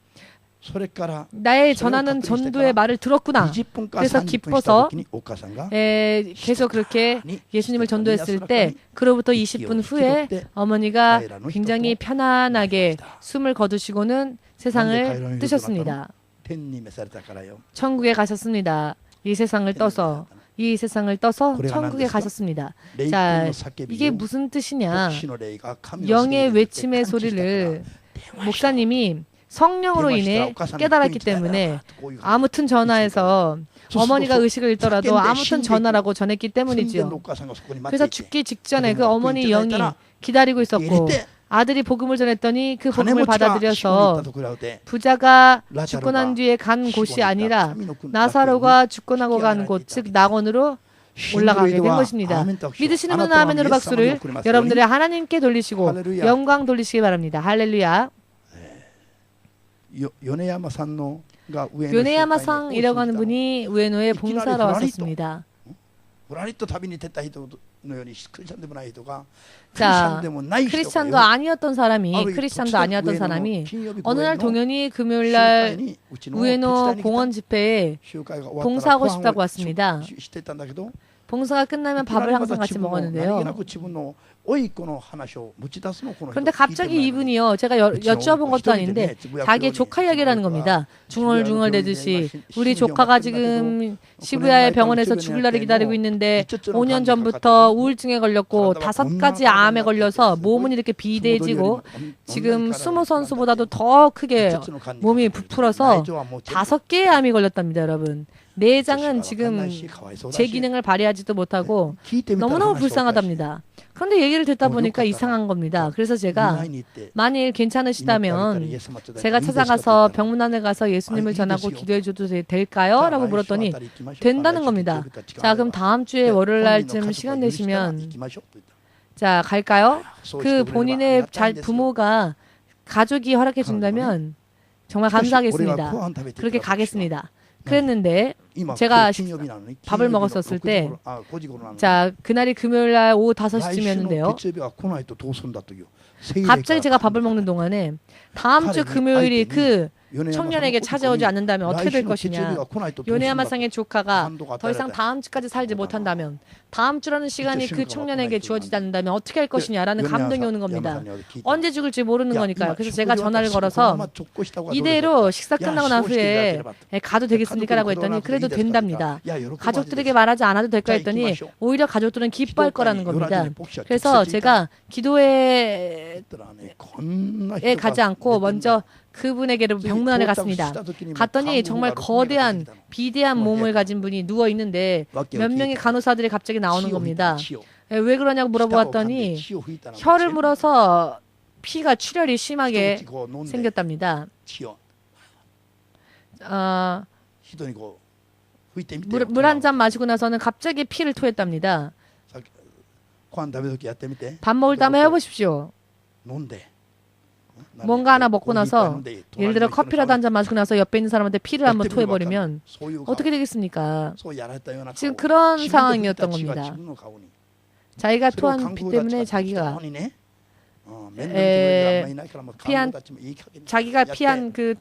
나의 전하는 전도의 말을 들었구나. 그래서 기뻐서 계속 그렇게 예수님을 전도했을 때 그로부터 20분 후에 어머니가 굉장히 편안하게 숨을 거두시고는 세상을 뜨셨습니다. 천국에 가셨습니다. 이 세상을 떠서 천국에 가셨습니다. 자, 이게 무슨 뜻이냐? 영의 외침의 소리를 목사님이 성령으로 인해 깨달았기 때문에 아무튼 전하에서 어머니가 의식을 잃더라도 아무튼 전하라고 전했기 때문이죠. 그래서 죽기 직전에 그 어머니 영이 기다리고 있었고 아들이 복음을 전했더니 그 복음을 받아들여서 부자가 죽고 난 뒤에 간 곳이 아니라 나사로가 죽고 나고 간 곳, 즉 낙원으로 올라가게 된 것입니다. 믿으시는 분은 아멘으로 박수를 여러분들의 하나님께 돌리시고 영광 돌리시기 바랍니다. 할렐루야. 요네야마상이라고 하는 분이 우에노에 봉사하러 왔었습니다. 자, 크리스찬도 아니었던 사람이 어느 날 동현이 금요일날 우에노 공원 집회에 봉사하고 싶다고 왔습니다. 봉사가 끝나면 밥을 항상 같이 먹었는데요. 그런데 갑자기 이분이요, 제가 여쭤본 것도 아닌데 자기의 조카 이야기를 하는 겁니다. 중얼중얼대듯이 우리 조카가 지금 시부야의 병원에서 죽을 날을 기다리고 있는데 5년 전부터 우울증에 걸렸고 5가지 암에 걸려서 몸은 이렇게 비대해지고 지금 수모 선수보다도 더 크게 몸이 부풀어서 5개의 암이 걸렸답니다. 여러분, 내장은 지금 제 기능을 발휘하지도 못하고 너무너무 불쌍하답니다. 그런데 얘기를 듣다 보니까 이상한 겁니다. 그래서 제가 만일 괜찮으시다면 제가 찾아가서 병문안에 가서 예수님을 전하고 기도해 줘도 될까요? 라고 물었더니 된다는 겁니다. 자, 그럼 다음 주에 월요일 날쯤 시간 되시면 자, 갈까요? 그 본인의 부모가 가족이 허락해 준다면 정말 감사하겠습니다. 그렇게 가겠습니다. 그랬는데 제가 밥을 먹었었을 때, 자, 그날이 금요일날 오후 5시쯤이었는데요. 갑자기 제가 밥을 먹는 동안에 다음 주 금요일이 그 청년에게 찾아오지 않는다면 어떻게 될 것이냐. 요네야마상의 조카가 더 이상 다음 주까지 살지 못한다면, 다음 주라는 시간이 그 청년에게 주어지지 않는다면 어떻게 할 것이냐라는 감동이 오는 겁니다. 언제 죽을지 모르는 거니까요. 그래서 제가 전화를 걸어서 이대로 식사 끝나고 난 후에 가도 되겠습니까? 라고 했더니 그래도 된답니다. 가족들에게 말하지 않아도 될까 했더니 오히려 가족들은 기뻐할 거라는 겁니다. 그래서 제가 기도회에 가지 않고 먼저 그분에게로 병문안에 갔습니다. 갔더니 정말 거대한 비대한 몸을 가진 분이 누워 있는데 몇 명의 간호사들이 갑자기 나오는 겁니다. 왜 그러냐고 물어보았더니 혀를 물어서 피가 출혈이 심하게 생겼답니다. 물 한 잔 마시고 나서는 갑자기 피를 토했답니다. 밥 먹을 때 한번 해보십시오. 뭔가 하나 먹고 나서 예를 들어 커피라도 한 잔 마시고 나서 옆에 있는 사람한테 피를 한번 토해버리면 어떻게 되겠습니까? 지금 그런 상황이었던 겁니다. 자기가 토한 피 때문에 자기가 자기가 토한 그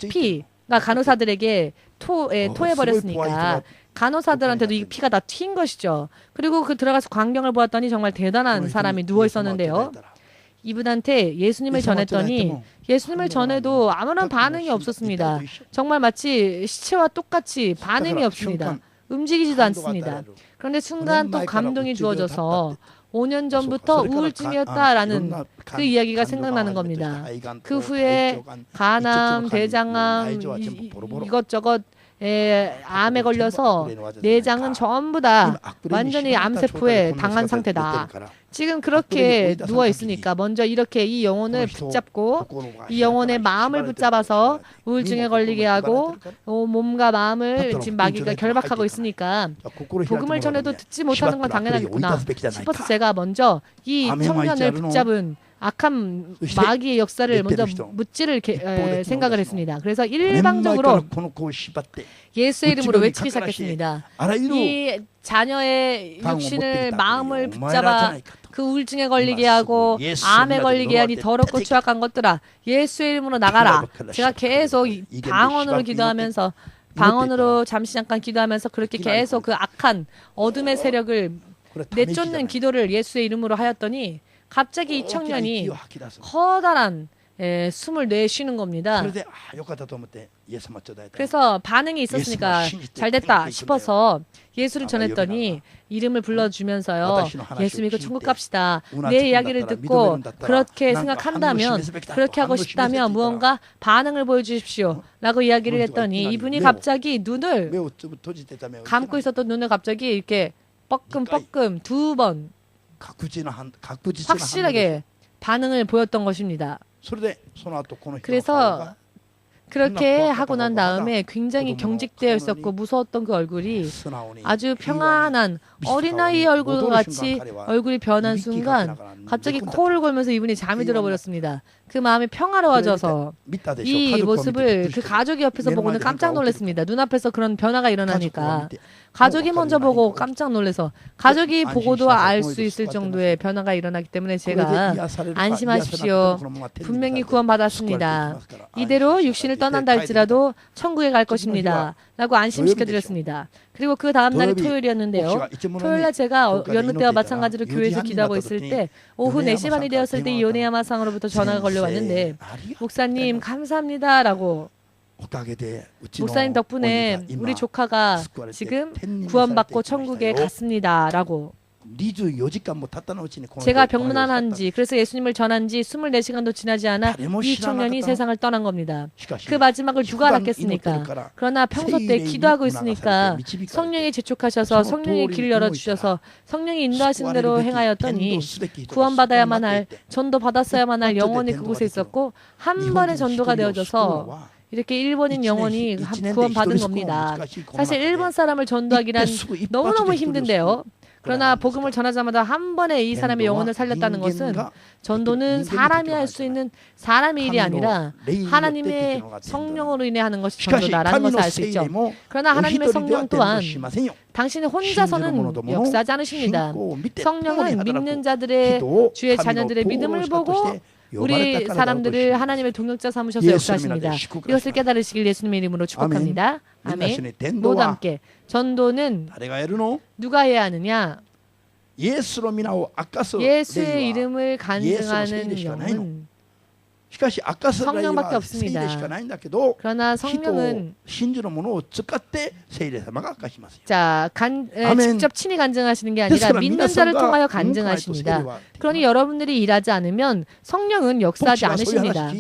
피가 간호사들에게 토해버렸으니까 간호사들한테도 이 피가 다 튄 것이죠. 그리고 그 들어가서 광경을 보았더니 정말 대단한 사람이 누워 있었는데요. 이분한테 예수님을 전했더니 예수님을 전해도 아무런 반응이 없었습니다. 정말 마치 시체와 똑같이 반응이 없습니다. 움직이지도 않습니다. 그런데 순간 또 감동이 주어져서 5년 전부터 우울증이었다라는 그 이야기가 생각나는 겁니다. 그 후에 간암, 대장암, 이것저것 암에 걸려서 내장은 전부 다 완전히 암세포에 당한 상태다. 지금 그렇게 누워 있으니까 먼저 이렇게 이 영혼을 붙잡고 이 영혼의 마음을 붙잡아서 우울증에 걸리게 하고 몸과 마음을 지금 마귀가 결박하고 있으니까 복음을 전해도 듣지 못하는 건 당연하겠구나 싶어서 제가 먼저 이 청년을 붙잡은 악한 마귀의 역사를 먼저 묻지를 생각을 했습니다. 그래서 일방적으로 예수의 이름으로 외치기 시작했습니다. 이 자녀의 육신을 마음을 붙잡아 그 우울증에 걸리게 하고 암에 걸리게 하니 더럽고 추악한 것들아 예수의 이름으로 나가라. 제가 계속 방언으로 기도하면서 방언으로 잠시 잠깐 기도하면서 그렇게 계속 그 악한 어둠의 세력을 내쫓는 기도를 예수의 이름으로 하였더니 갑자기 이 청년이 커다란 숨을 내쉬는 겁니다. 그래서 반응이 있었으니까 잘됐다 싶어서 예수를 전했더니 이름을 불러주면서요. 예수 믿고 천국 갑시다. 내 이야기를 듣고 그렇게 생각한다면 그렇게 하고 싶다면 무언가 반응을 보여주십시오 라고 이야기를 했더니 이분이 갑자기 눈을 감고 있었던 눈을 갑자기 이렇게 뻐끔뻐끔 2번 확실하게 반응을 보였던 것입니다. 그래서 그렇게 하고 난 다음에 굉장히 경직되어 있었고 무서웠던 그 얼굴이 아주 평안한 어린아이의 얼굴과 같이 얼굴이 변한 순간 갑자기 코를 골면서 이분이 잠이 들어버렸습니다. 그 마음이 평화로워져서 이 모습을 그 가족이 옆에서 보고는 깜짝 놀랐습니다. 눈앞에서 그런 변화가 일어나니까 가족이 먼저 보고 깜짝 놀라서 가족이 보고도 알 수 있을 정도의 변화가 일어나기 때문에 제가 안심하십시오. 분명히 구원받았습니다. 이대로 육신을 떠난다 할지라도 천국에 갈 것입니다. 라고 안심시켜드렸습니다. 그리고 그 다음 날이 토요일이었는데요. 토요일날 제가 여느 때와 마찬가지로 교회에서 기도하고 있을 때 오후 4시 반이 되었을 때 이 요네야마상으로부터 전화가 걸려왔는데 목사님 감사합니다 라고 목사님 덕분에 우리 조카가 지금 구원받고 천국에 갔습니다 라고 제가 병문안한 지 그래서 예수님을 전한 지 24시간도 지나지 않아 이 청년이 세상을 떠난 겁니다. 그 마지막을 누가 알았겠습니까? 그러나 평소 때 기도하고 있으니까 성령이 재촉하셔서 성령의 길을 열어주셔서 성령이 인도하시는 대로 행하였더니 구원받아야만 할 전도 받았어야만 할 영혼이 그곳에 있었고 한 번에 전도가 되어져서 이렇게 일본인 영혼이 구원받은 겁니다. 사실 일본 사람을 전도하기란 너무너무 힘든데요. 그러나 복음을 전하자마자 한 번에 이 사람의 영혼을 살렸다는 것은 전도는 사람이 할 수 있는 사람의 일이 아니라 하나님의 성령으로 인해 하는 것이 전도다라는 것을 알 수 있죠. 그러나 하나님의 성령 또한 당신이 혼자서는 역사하지 않으십니다. 성령은 믿는 자들의 주의 자녀들의 믿음을 보고 우리 사람들을 하나님의 동역자 삼으셔서 역사하십니다. 이것을 깨달으시길 예수님의 이름으로 축복합니다. 아멘. 모두 함께 전도는 누가 해야 하느냐? 예수의 이름을 간증하는 영은 성령밖에 없습니다. 그러나 성령은 직접 친히 간증하시는 게 아니라 믿는 자를 통하여 간증하십니다. 그러니 여러분들이 일하지 않으면 성령은 역사하지 않으십니다.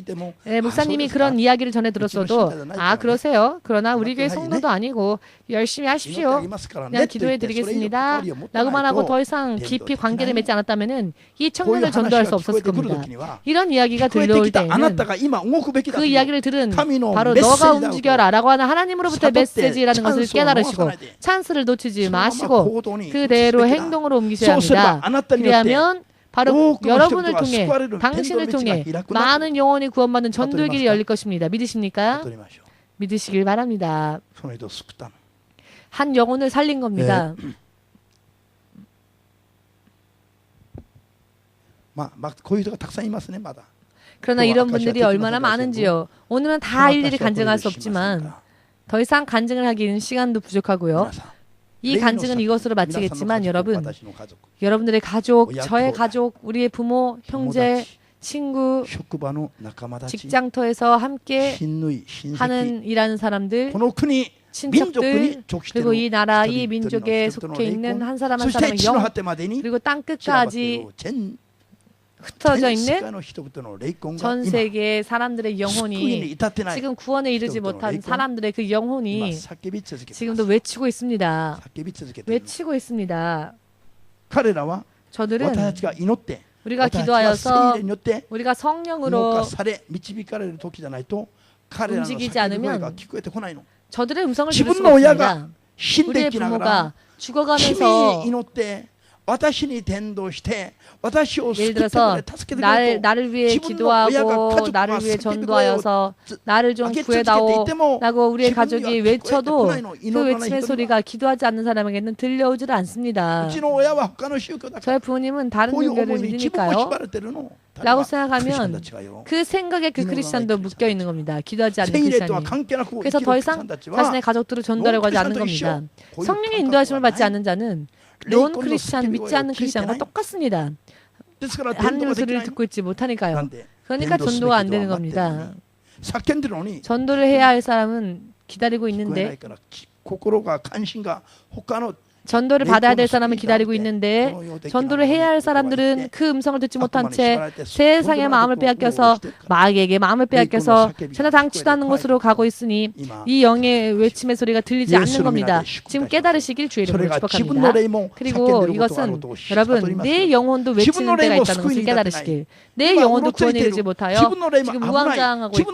목사님이 그런 이야기를 전해 들었어도 그러세요. 그러나 우리 교회 성도도 아니고 열심히 하십시오. 그냥 기도해 드리겠습니다. 라고만 하고 더 이상 깊이 관계를 맺지 않았다면 이 청년을 전도할 수 없었을 겁니다. 이런 이야기가 들려올 때에는 그 이야기를 들은 바로 너가 움직여라 라고 하는 하나님으로부터의 메시지라는 것을 깨달으시고 찬스를 놓치지 마시고 그대로 행동으로 옮기셔야 합니다. 그리하면 바로 여러분을 통해 당신을 통해 많은 영혼이 구원받는 전도의 길이 열릴 것입니다. 믿으십니까? 믿으시길 바랍니다. 한 영혼을 살린 겁니다. 그러나 이런 분들이 얼마나 많은지요. 오늘은 다 일일이 간증할 수 없지만 더 이상 간증을 하기는 시간도 부족하고요. 이 간증은 이것으로 마치겠지만 여러분들의 가족, 저의 가족, 우리의 부모, 형제, 친구, 직장터에서 함께 하는 일하는 사람들 친척들 그리고 이 나라 이 민족에 속해 있는 한 사람 한 사람의 영 그리고 땅 끝까지 흩어져 있는 전 세계 사람들의 영혼이 지금 구원에 이르지 못한 사람들의 그 영혼이 지금도 외치고 있습니다. 외치고 있습니다. 저들은 우리가 기도하여서 우리가 성령으로 움직이지 않으면 저들의 음성을 들을 수가 없습니다. 우리의 부모가 죽어가면서 예를 들어서 나를 위해 기도하고 나를 위해 전도하여서 나를 좀 구해다오 라고 우리의 가족이 외쳐도 그 외침의 소리가 기도하지 않는 사람에게는 들려오질 않습니다. 저의 부모님은 다른 종교를 믿으니까요 라고 생각하면 그 생각에 그 크리스찬도 묶여있는 겁니다. 기도하지 않는 크리스찬이. 그래서 더 이상 자신의 가족들을 전도하려고 하지 않는 겁니다. 성령의 인도하심을 받지 않는 자는 논 크리스찬, 믿지 않는 크리스찬과 똑같습니다. 하나님의 소리를 듣고 있지 못하니까요. 그러니까 전도가 안 되는 겁니다. 전도를 해야 할 사람은 기다리고 있는데 전도를 받아야 될 사람은 기다리고 있는데 전도를 해야 할 사람들은 그 음성을 듣지 못한 채 세상의 마음을 빼앗겨서 마귀에게 마음을 빼앗겨서 전혀 당치도 않는 곳으로 가고 있으니 이 영의 외침의 소리가 들리지 않는 겁니다. 지금 깨달으시길 주의 이름으로 축복합니다. 그리고 이것은 여러분 내 영혼도 외치는 데가 있다는 것을 깨달으시길. 내 영혼도 구원에 이르지 못하여 지금 우왕좌왕하고 있고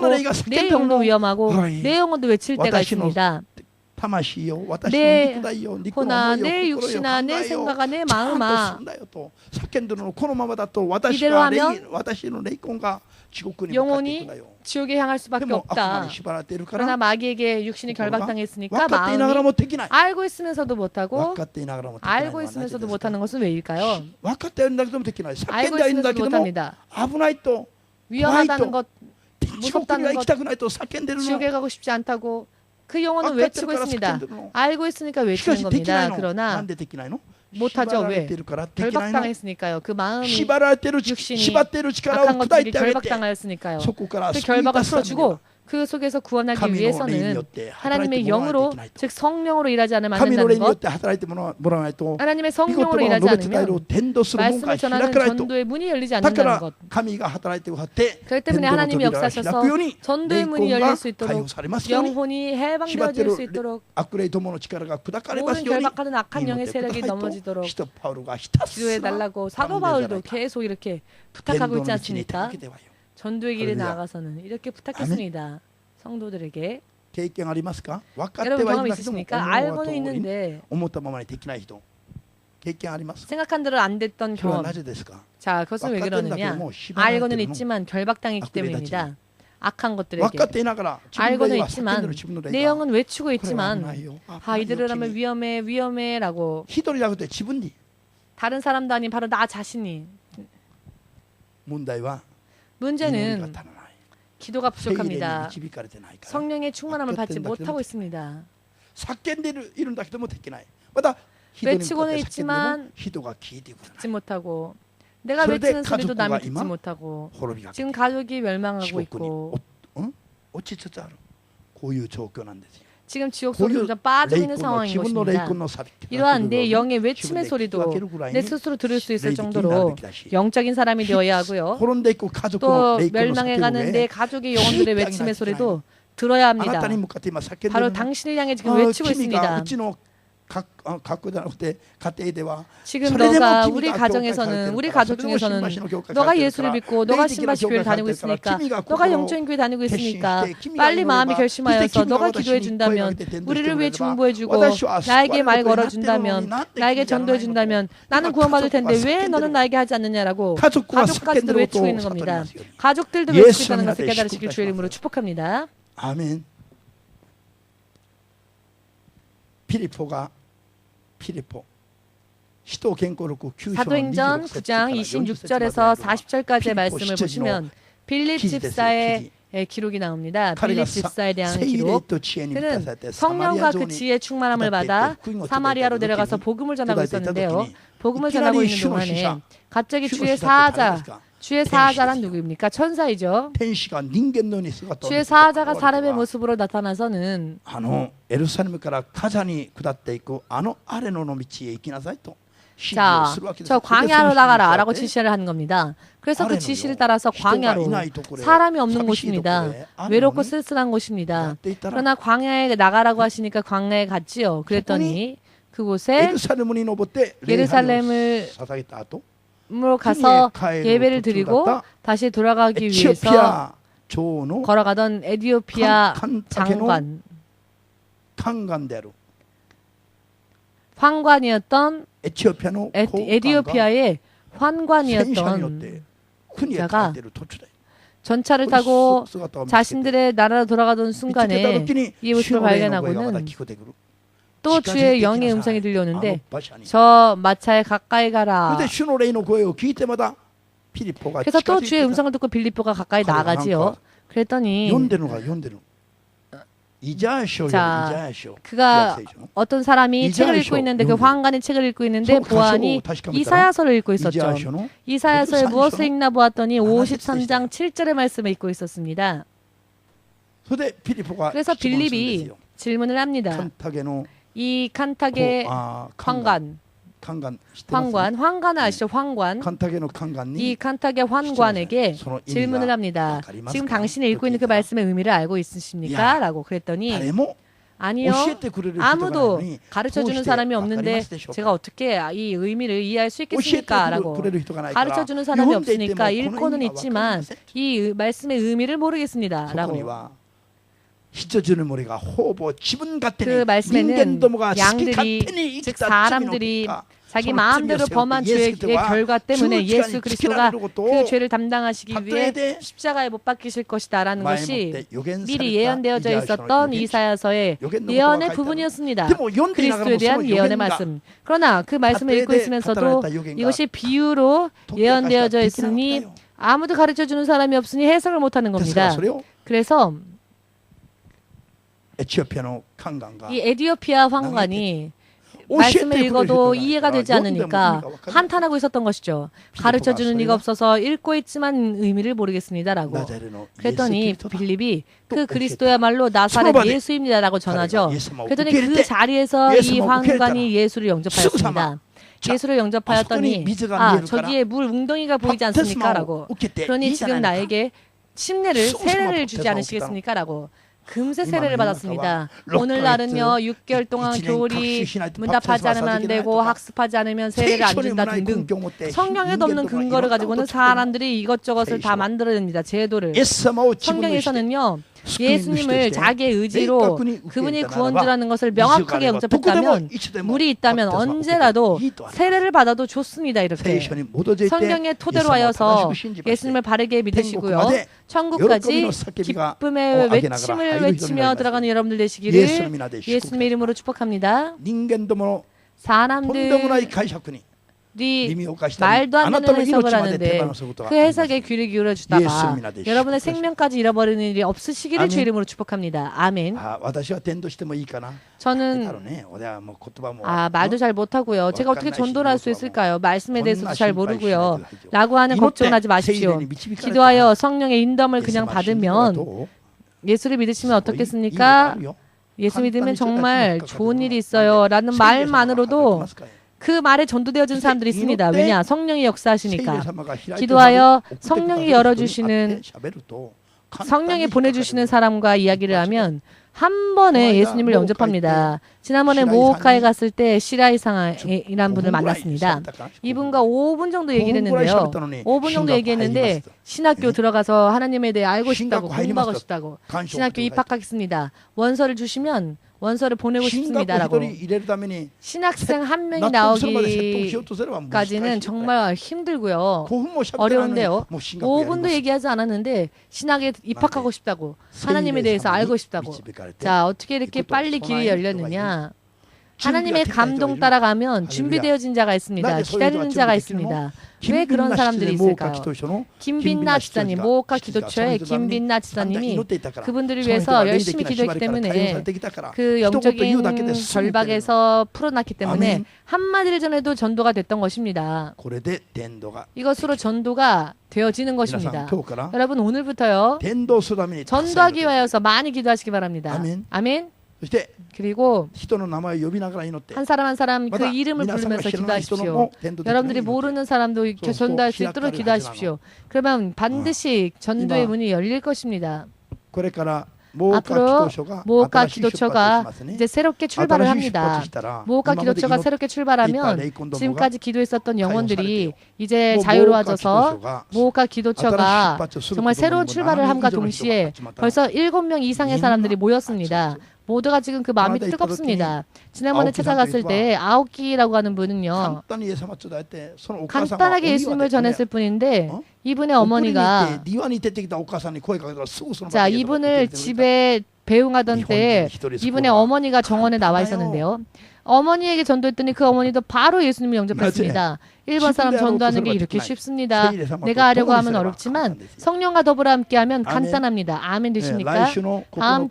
내 영혼도 위험하고 내 영혼도 외칠 때가 있습니다. 내 호나 내 육신아 내 생각아 내 마음아 이대로 하면 영혼이 지옥에 향할 수밖에 없다. 그러나 마귀에게 육신이 결박당했으니까 마음이 알고 있으면서도 못하고 알고 있으면서도 못하는 것은 왜일까요? 알고 있으면서도 못합니다. 위험하다는 것, 무섭다는 것, 지옥에 가고 싶지 않다고 그 영혼은 외치고 있습니다. 알고 있으니까 외치는 겁니다. 그러나 못하죠. 왜? 결박당했으니까요. 그 마음이 육신이 악한 것들이 결박당하였으니까요. 그 결박을 풀어주고 그 속에서 구원하기 위해서는 하나님의 영으로 즉 성령으로 일하지 않으면 안 된다는 것. 하나님의 성령으로 일하지 않으면 말씀을 전하는 전도의 문이 열리지 않는다는 것. 그렇기 때문에 하나님이 역사하셔서 전도의 문이 열릴 수 있도록 영혼이 해방되어질 수 있도록 모든 결박하는 악한 영의 세력이 넘어지도록 기도해달라고 사도 바울도 계속 이렇게 부탁하고 있지 않습니까? 전도의 길에 나아가서는 이렇게 부탁했습니다. 성도들에게. 여러분 경험 있으십니까? 알고는 있는데 생각한 대로 안 됐던 경험. 자, 그것은 왜 그러느냐? 알고는 있지만 결박당했기 때문입니다. 악한 것들에게. 알고는 있지만 내 영은 외치고 있지만 이들을 하면 위험해 위험해 라고 다른 사람도 아닌 바로 나 자신이. 문제는 기도가 부족합니다. 성령의 충만함을 받지 못하고 있습니다. 외치고는 있지만 듣지 못하고 내가 외치는 소리도 남이 듣지 못하고 지금 가족이 멸망하고 있고 지금 지옥 속에 빠져 있는 상황인 것입니다. 이러한 내 영의 외침의 소리도 내 스스로 들을 수 있을 정도로 영적인 사람이 되어야 하고요. 또 멸망해가는 내 가족의 영혼들의 외침의 소리도 들어야 합니다. 바로 당신을 향해 지금 외치고 있습니다. 지금 너가 우리 가정에서는 우리 가족 중에서는 너가 예수를 믿고 너가 신바시 교회를 다니고 있으니까 너가 영적인 교회 다니고 있으니까 빨리 마음이 결심하여서 너가 기도해 준다면 우리를 위해 중보해 주고 나에게 말 걸어 준다면 나에게 전도해 준다면 나는 구원받을 텐데 왜 너는 나에게 하지 않느냐라고 가족까지도 외치고 있는 겁니다. 가족들도 외치고 있다는 것을 깨달으시길 주의 이름으로 축복합니다. 아멘. 피리포 사도행전 9장 26절에서 40절까지의 말씀을 보시면 빌립 집사의 기록이 나옵니다. 빌립 집사에 대한 기록. 그는 성령과 그 지혜의 충만함을 받아 사마리아로 내려가서 복음을 전하고 있었는데요. 복음을 전하고 있는 동안에 갑자기 주의 사자 주의 사자란 누구입니까? 천사이죠. 주의 사자가 사람의 모습으로 나타나서는 자, 저 광야로 나가라 라고 지시를 하는 겁니다. 그래서 그 지시를 따라서 광야로, 사람이 없는 곳입니다. 외롭고 쓸쓸한 곳입니다. 그러나 광야에 나가라고 하시니까 광야에 갔지요. 그랬더니 그곳에 예루살렘으로 가서 예배를 드리고 다시 돌아가기 위해서 걸어가던 에티오피아 장관, 환관이었던 에티오피아의 환관이었던 자가 전차를 타고 자신들의 나라로 돌아가던 순간에 이 모습을 발견하고는 또 주의 영의 음성이 들려오는데 저 마차에 가까이 가라. 그래서 또 주의 음성을 듣고 빌립보가 가까이 나가지요. 그랬더니 자, 그가 어떤 사람이 책을 읽고 있는데 그 환관이 책을 읽고 있는데 보아하니 이사야서를 읽고 있었죠. 이사야서에 무엇을 읽나 보았더니 53장 7절의 말씀을 읽고 있었습니다. 그래서 빌립이 질문을 합니다. 이 칸타게 환관 아시죠? 환관. 이 칸타게 환관에게 질문을 합니다. 지금 당신이 읽고 있는 그 말씀의 의미를 알고 있으십니까? 라고 그랬더니 아니요. 아무도 가르쳐주는 사람이 없는데 제가 어떻게 이 의미를 이해할 수 있겠습니까? 라고 가르쳐주는 사람이 없으니까 읽고는 있지만 이 말씀의 의미를 모르겠습니다. 라고 그 말씀에는 양들이 즉 사람들이 자기 마음대로 범한 죄의 결과 때문에 예수 그리스도가 그 죄를 담당하시기 위해 십자가에 못 박히실 것이다 라는 것이 미리 예언되어져 있었던 이사야서의 예언의 부분이었습니다. 그리스도에 대한 예언의 말씀. 그러나 그 말씀을 읽고 있으면서도 이것이 비유로 예언되어져 있으니 아무도 가르쳐주는 사람이 없으니 해석을 못하는 겁니다. 그래서 이 에티오피아 환관이 말씀을 읽어도 이해가 되지 않으니까 한탄하고 있었던 것이죠. 가르쳐주는 이가 없어서 읽고 있지만 의미를 모르겠습니다라고. 그랬더니 빌립이 그 그리스도야말로 나사렛 예수입니다라고 전하죠. 그랬더니 그 자리에서 이 환관이 예수를 영접하였습니다. 예수를 영접하였더니 저기에 물 웅덩이가 보이지 않습니까? 라고. 그러니 지금 나에게 세례를 주지 않으시겠습니까? 라고. 금세 세례를 받았습니다. 오늘날은요 6개월 동안 교리 문답하지 않으면 안 되고 학습하지 않으면 세례를 안 준다 등등 성경에도 없는 근거를 가지고는 사람들이 이것저것을 다 만들어냅니다. 제도를. 성경에서는요 예수님을 자기의 의지로 그분이 구원주라는 것을 명확하게 영접했다면 물이 있다면 언제라도 세례를 받아도 좋습니다. 이렇게 성경의 토대로 하여서 예수님을 바르게 믿으시고요. 천국까지 기쁨의 외침을 외치며 들어가는 여러분들 되시기를 예수님의 이름으로 축복합니다. 사람들이 말도 안 되는 해석을 하는데 그 해석에 귀를 기울여 주다가 여러분의 생명까지 잃어버리는 일이 없으시기를 주 이름으로 축복합니다. 아멘. 저는 말도 잘 못하고요. 제가 어떻게 전도를 할 수 있을까요? 말씀에 대해서도 잘 모르고요. 라고 하는 걱정은 하지 마십시오. 기도하여 성령의 인도함을 그냥 받으면 예수를 믿으시면 어떻겠습니까? 예수 믿으면 정말 좋은 일이 있어요. 라는 말만으로도 그 말에 전도되어진 사람들이 있습니다. 왜냐? 성령이 역사하시니까. 기도하여 성령이 열어주시는 성령이 보내주시는 사람과 이야기를 하면 한 번에 예수님을 영접합니다. 지난번에 모오카에 갔을 때 시라이상이라는 분을 만났습니다. 이분과 5분 정도 얘기를 했는데요. 5분 정도 얘기했는데 신학교 들어가서 하나님에 대해 알고 싶다고 공부하고 싶다고 신학교 입학하겠습니다. 원서를 주시면 원서를 보내고 싶습니다라고. 신학생 한 명이 나오기까지는 정말 힘들고요. 어려운데요. 5분도 얘기하지 않았는데 신학에 입학하고 싶다고 하나님에 대해서 알고 싶다고. 자, 어떻게 이렇게 빨리 길이 열렸느냐. 하나님의 감동 따라가면 준비되어진 자가 있습니다. 기다리는 자가 있습니다. 왜 그런 사람들이 있을까요? 김빈나 집사님, 모오카 기도처의 김빈나 집사님이 그분들을 위해서 열심히 기도했기 때문에 그 영적인 절박에서 풀어났기 때문에 한마디를 전해도 전도가 됐던 것입니다. 이것으로 전도가 되어지는 것입니다. 여러분 오늘부터요 전도하기 위하여서 많이 기도하시기 바랍니다. 아멘. 그리고 한 사람 한 사람 그 이름을 부르면서 기도하십시오. 여러분들이 모르는 사람도 전도할 수 있도록 기도하십시오. 그러면 반드시 전도의 문이 열릴 것입니다. 앞으로 모오카 기도처가 이제 새롭게 출발을 합니다. 모오카 기도처가 새롭게 출발하면 지금까지 기도했었던 영혼들이 이제 자유로워져서 모오카 기도처가 정말 새로운 출발을 함과 동시에 벌써 7명 이상의 사람들이 모였습니다. 모두가 지금 그 마음이 뜨겁습니다. 지난번에 찾아갔을 때 아오키라고 하는 분은요 간단하게 예수님을 전했을 뿐인데 이분의 어머니가 자 이분을 집에 배웅하던 때 이분의 어머니가 정원에 나와 있었는데요. 어머니에게 전도했더니 그 어머니도 바로 예수님을 영접했습니다. 일본 사람 전도하는 게 이렇게 쉽습니다. 내가 하려고 하면 어렵지만 성령과 더불어 함께하면 간단합니다. 아멘 되십니까? 다음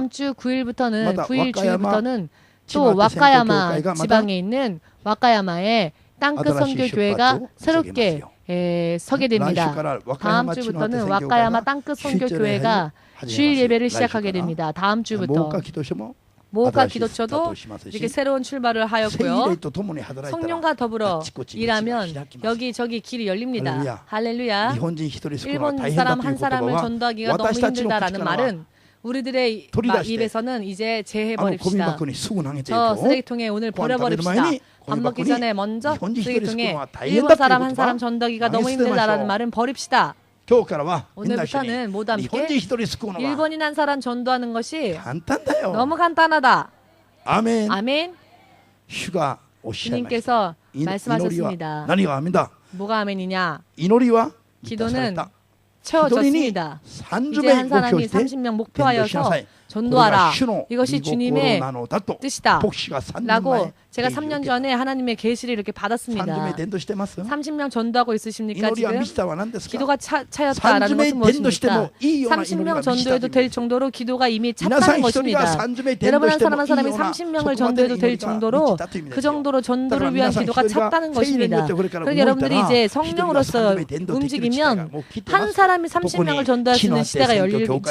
주 9일부터는 9일 주일부터는 또 와카야마 지방에 있는 와카야마의 땅끝 선교교회가 새롭게 서게 됩니다. 다음 주부터는 와카야마 땅끝 선교교회가 주일 예배를 시작하게 됩니다. 다음 주부터. 모오카 기도처도 이렇게 새로운 출발을 하였고요. 성령과 더불어 일하면 여기저기 길이 열립니다. 할렐루야. 일본 사람 한 사람을 전도하기가 너무 힘들다라는 말은 우리들의 입에서는 이제 제해버립시다. 저 쓰레기통에 오늘 버려버립시다. 밥 먹기 전에 먼저 쓰레기통에 일본 사람 한 사람 전도하기가 너무 힘들다라는 말은 버립시다. 오늘부터는 모두 함께 일본인 한 사람 전도하는 것이 너무 간단하다. 아멘. 아멘. 주님께서 말씀하셨습니다. 뭐가 아멘이냐? 기도는 채워졌습니다. 이제 한 사람이 30명 목표하여서 전도하라. 이것이 주님의 뜻이다. 라고 제가 3년 전에 하나님의 계시를 이렇게 받았습니다. 30명 전도하고 있으십니까 지금? 기도가 차였다라는 것은 무엇입니까? 30명 전도해도 될 정도로 기도가 이미 찼다는 것입니다. 여러분 한 사람 한 사람이 30명을 전도해도 될 정도로 그 정도로 전도를 위한 기도가 찼다는 것입니다. 그러니까 여러분들이 이제 성령으로서 움직이면 한 사람이 30명을 전도할 수 있는 시대가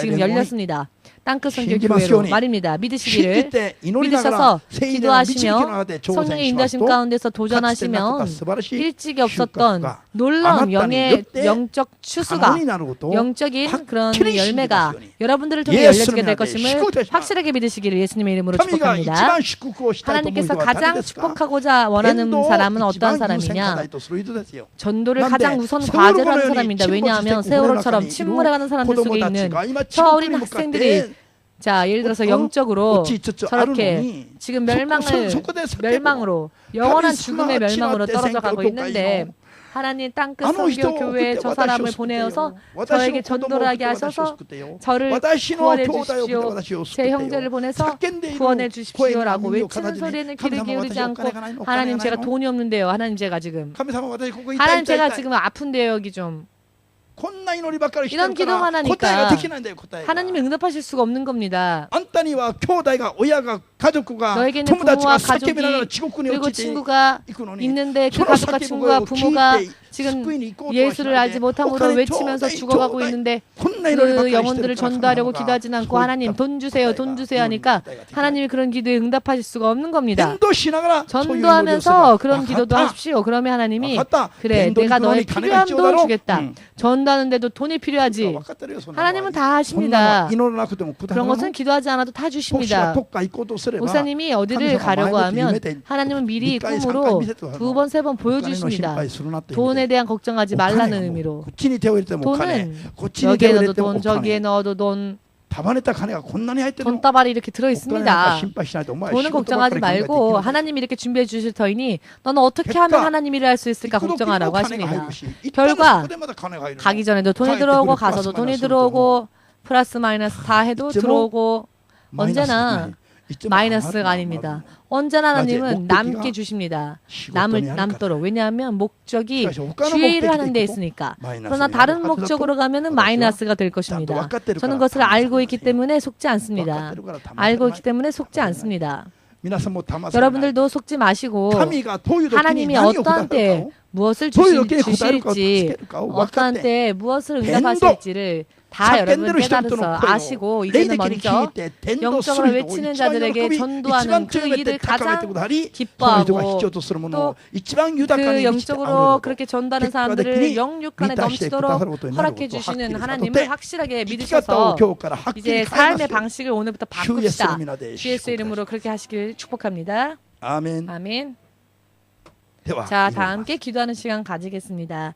지금 열렸습니다. 땅끝 선교교회로 말입니다. 믿으시기를 믿으셔서 기도하시며 성령의 인도하심 가운데서 도전하시면 일찍이 없었던 놀라운 영적 추수가 영적인 그런 열매가 여러분들을 통해 열려지게 될 것임을 확실하게 믿으시기를 예수님의 이름으로 축복합니다. 하나님께서 가장 축복하고자 원하는 사람은 어떠한 사람이냐? 전도를 가장 우선 과제로 하는 사람입니다. 왜냐하면 세월호처럼 침몰해가는 사람들 속에 있는 저 어린 학생들이 자 예를 들어서 영적으로 저렇게 지금 멸망으로 영원한 죽음의 멸망으로 떨어져 가고 있는데 하나님 땅끝 선교교회에 저 사람을 보내어서 저에게 전도를 하게 하셔서 저를 구원해 주십시오. 제 형제를 보내서 구원해 주십시오라고 외치는 소리에는 귀를 기울이지 않고 하나님 제가 돈이 없는데요. 하나님 제가 지금 아픈데요. 여기 좀 이런 기도만 하니까 하나님이 응답하실 수가 없는 겁니다. 너에게는 부모와 가족이 그리고 친구가 있는데 그 가족과 친구와 부모가 지금 예수를 알지 못함으로 외치면서 죽어가고 있는데 그 영혼들을 전도하려고 기도하진 않고 하나님 돈 주세요 하니까 하나님이 그런 기도에 응답하실 수가 없는 겁니다. 전도하면서 그런 기도도 하십시오. 그러면 하나님이 그래 내가 너의 필요한 돈을 주겠다. 전도하는데도 돈이 필요하지. 하나님은 다 하십니다. 그런 것은 기도하지 않아도 다 주십니다. 목사님이 어디를 가려고 하면 하나님은 미리 꿈으로 2번, 3번 보여주십니다. 돈에 대한 걱정하지 말라는 의미로. 돈은 여기에 넣어도 돈, 저기에 넣어도 돈, 돈다발이 이렇게 들어있습니다. 돈은 걱정하지 말고 하나님이 이렇게 준비해 주실 터이니 너는 어떻게 하면 하나님 일을 할 수 있을까 걱정하라고 하십니다. 결과 가기 전에도 돈이 들어오고 가서도 돈이 들어오고 플러스 마이너스 다 해도 들어오고 언제나 마이너스가 아닙니다. 언제나 하나님은 남게 주십니다. 남도록. 왜냐하면 목적이 주의 일을 하는 데 있으니까. 그러나 다른 목적으로 가면은 마이너스가 될 것입니다. 저는 그것을 알고 있기 때문에 속지 않습니다. 알고 있기 때문에 속지 않습니다. 여러분들도 속지 마시고 하나님이 어떠한 때에 무엇을 주실지 어떠한 때에 무엇을 응답하실지를 다 여러분 깨달아서 아시고 이제는 먼저 영적으로 외치는 자들에게 전도하는 그 일을 가장 기뻐하고 또 그 영적으로 그렇게 전도하는 사람들을 영육간에 넘치도록 허락해 주시는 하나님을 확실하게 믿으셔서 이제 삶의 방식을 오늘부터 바꿉시다. 주 예수의 이름으로 그렇게 하시길 축복합니다. 아멘. 아멘. 자, 다 함께 기도하는 시간 가지겠습니다.